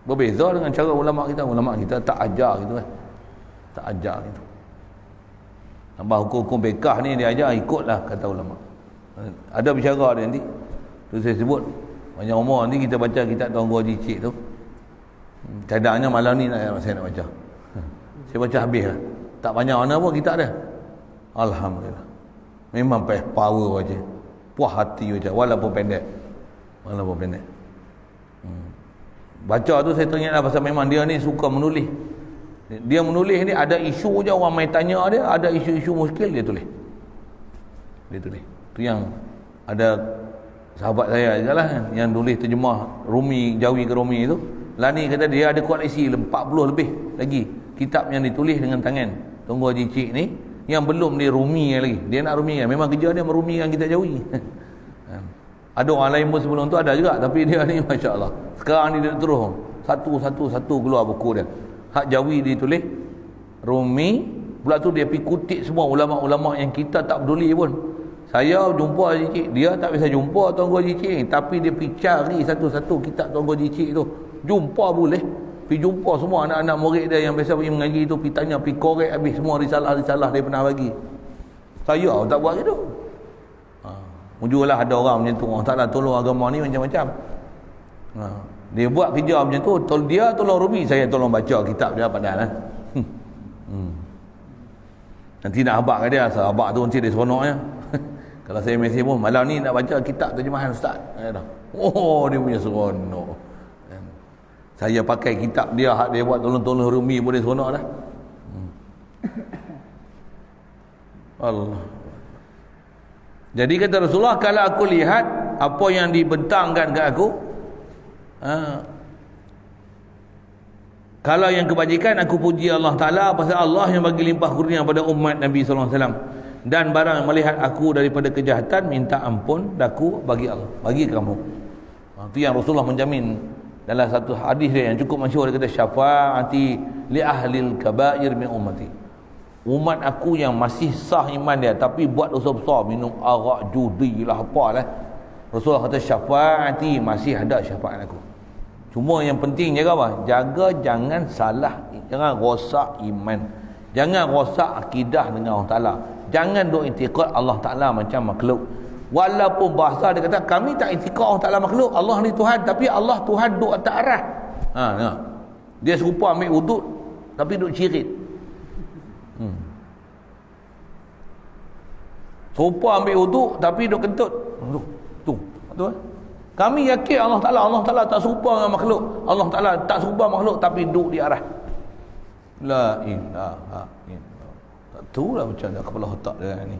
Berbeza dengan cara ulama kita tak ajar gitu kan. Tak ajar gitu. Tambah hukum-hukum bekah ni dia ajar, ikutlah kata ulama. Ada bicara dia nanti. Tu saya sebut banyak umur nanti kita baca kitab Tuan Guru Haji Cik tu. Cadangannya malam ni saya nak baca. Saya baca habis lah. Tak banyak mana pun kita ada. Alhamdulillah. Memang power aja. Puas hati aja walaupun pendek. Baca tu saya teringatlah pasal memang dia ni suka menulis. Dia menulis ni ada isu je orang main tanya dia, ada isu-isu muskil dia tulis. Tu yang ada sahabat saya jelah yang tulis terjemah Rumi, Jawi ke Rumi tu. Lani kata dia ada koleksi 40 lebih lagi kitab yang ditulis dengan tangan Tunggu Haji Cik ni yang belum dia rumi lagi. Dia nak rumi kan. Memang kerja dia merumikan kita Jawi. Ada orang lain pun sebelum tu ada juga, tapi dia ni masya-Allah. Sekarang ni dia terus satu keluar buku dia. Hak Jawi ditulis, Rumi, pula tu dia pergi kutip semua ulama-ulama yang kita tak peduli pun. Saya jumpa Haji Cik, dia tak biasa jumpa Tuan Guru Haji Cik, tapi dia pergi cari satu-satu kitab Tuan Guru Haji Cik tu. Jumpa boleh. Pergi jumpa semua anak-anak murid dia yang biasa pergi mengaji tu, pergi tanya, pergi korek habis semua risalah-risalah dia pernah bagi. Saya tak buat gitu. Mujulah ada orang macam tu, Allah Ta'ala tolong agama ni macam-macam. Dia buat kerja macam tu, dia tolong Rumi, saya tolong baca kitab dia padahal. Nanti nak habaq kat dia, sahabat tu nanti dia seronoknya. Kalau saya mesej pun, malam ni nak baca kitab terjemahan Ustaz. Oh, dia punya seronok. Saya pakai kitab dia, hak dia buat tolong-tolong Rumi pun dia seronok dah. Allah. Jadi kata Rasulullah, kalau aku lihat apa yang dibentangkan kat aku, kalau yang kebajikan, aku puji Allah Ta'ala pasal Allah yang bagi limpah kurnia pada umat Nabi SAW. Dan barang melihat aku daripada kejahatan, minta ampun daku bagi Allah, bagi kamu. Itu yang Rasulullah menjamin dalam satu hadis dia yang cukup masyhur. Dia kata, syafaati li ahlil kabair min ummati. Umat aku yang masih sah iman dia tapi buat dosa besar, minum arak, judi lah, apalah, Rasulullah kata syafaati, masih ada syafaat aku. Cuma yang penting jaga apa? Jaga jangan salah, jangan rosak iman, jangan rosak akidah dengan Allah Ta'ala, jangan duk i'tiqad Allah Ta'ala macam makhluk. Walaupun bahasa dia kata kami tak i'tiqad Allah Ta'ala makhluk, Allah ni Tuhan, tapi Allah Tuhan duk atas arah. Dia serupa ambil wuduk tapi duk cirit. Serupa ambil wuduk tapi duk kentut. Tu betul. Kami yakin Allah Ta'ala tak serupa dengan makhluk, Allah Ta'ala tak serupa makhluk tapi duduk di arah. La ilaha illallah. Tak tahu lah macam mana kepala otak dia ni.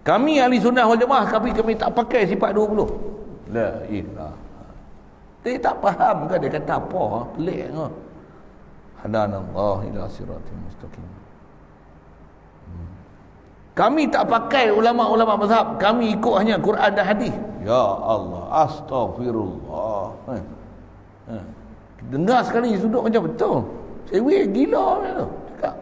Kami ahli sunnah wal jamaah, kami tak pakai sifat 20. La ilaha. Dia tak faham kan dia kata apa, pelik ke. Hadanallah ila siratal mustaqim. Kami tak pakai ulama-ulama mazhab, kami ikut hanya Quran dan hadis. Ya Allah, astaghfirullah. Dengar sekali sudut macam betul. Saya gila macam tu. Cakap.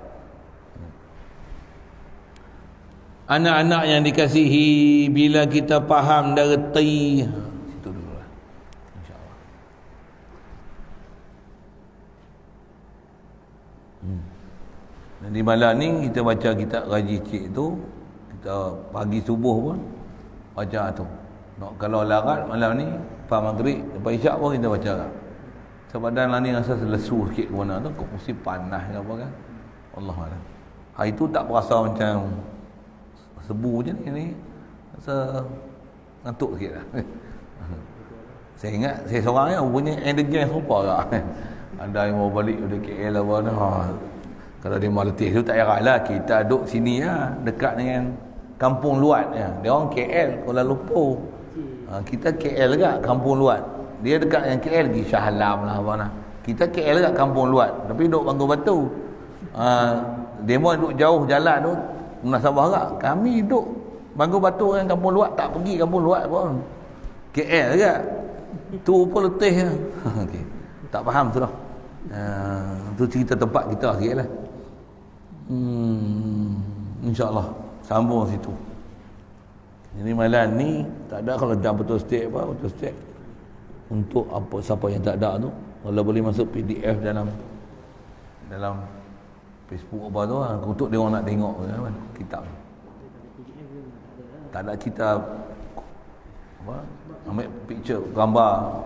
Anak-anak yang dikasihi, bila kita faham dan reti, situ dulu lah, insya-Allah. Dan di malam ni kita baca kitab Raji Cik tu, kita pagi subuh pun baca tu. Kalau larat malam ni lepas maghrib, lepas isyak pun kita baca kan. Sebab badan lah ni rasa lesu sikit ke mana tu, kok mesti panas ke apa kan. Allahuakbar. Hari tu tak berasa macam sebu je ni rasa ngantuk sikit lah. Saya ingat saya seorang yang punya energi yang serupa tak. Ada yang mau balik dari KL apa dah. Kalau dia mau letih tu tak payahlah, kita duduk sini lah, dekat dengan Kampung Luat ya. Dia orang KL, Kuala Lumpur. Kita KL dekat Kampung Luat. Dia dekat dengan KL pergi Shah Alam lah apa nah. Kita KL dekat Kampung Luat, tapi duduk Bangku Batu. Dia mau duduk jauh jalan tu, munasabah agak. Kami duduk Bangku Batu dengan Kampung Luat, tak pergi Kampung Luat pun. KL dekat. Tu pun letih lah. Okay. Tak faham tu dah. Tu cerita tempat kita sikit lah. InsyaAllah sambung situ. Jadi malam ni tak ada, kalau dah betul step apa, betul step untuk apa, siapa yang tak ada tu, kalau boleh masuk PDF dalam Facebook apa tu lah, untuk dia orang nak tengok kan, kitab tak ada kitab apa, ambil picture gambar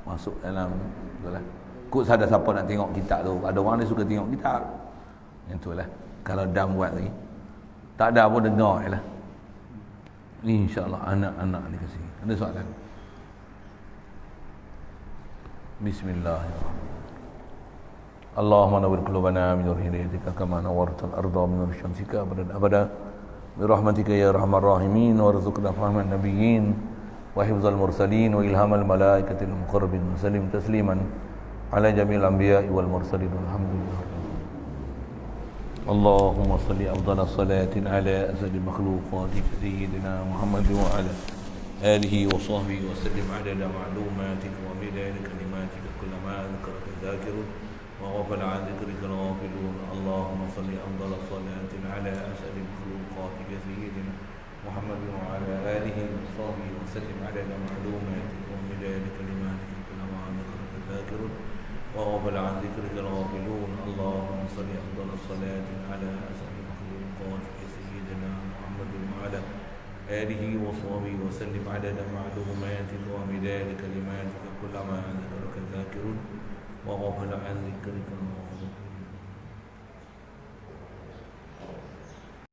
masuk dalam betul lah. Kut ada siapa nak tengok kitab tu, ada orang dia suka tengok kitab yang tu lah. Kalau dah buat lagi tak ada pun dengar je lah. InsyaAllah anak-anak ni kasih. Ada soalan? Bismillahirrahmanirrahim. Allahumma nawwir qulubana min nur hidayatika kama nawwartal arda min nur syamsika abada bi rahmatika ya arhamar rahimin, warzuqna fahman nabiyyin wa hifzal mursalin wa ilhamal malaikatil muqarrabin, salim tasliman ala jamil anbiya'i wal mursalin, alhamdulillah. Allahumma salli afdal salatin ala asadi makhluqatik sayyidina Muhammad wa ala alihi wa sahbihi wa sallim adada ma'lumatik wa midada kalimatik kullama dhakaraka dhakirun wa ghafala an dhikrika ghafilun. Allahumma salli afdal salatin ala asadi makhluqatik sayyidina Muhammad wa ala alihi wa sahbihi wa sallim adada ma'lumatik wa midada kalimatik kullama dhakaraka dhakirun wa ghafala an dhikrika ghafilun. Allahumma salli أفضل الصلاة على أسعد المخلوقات سيدنا محمد وعلى آله وصحبه وسلم عدد معلوماتك ومداد كلماتك كلما ذكرك ذاكر وغفل عن ذكرك المغفور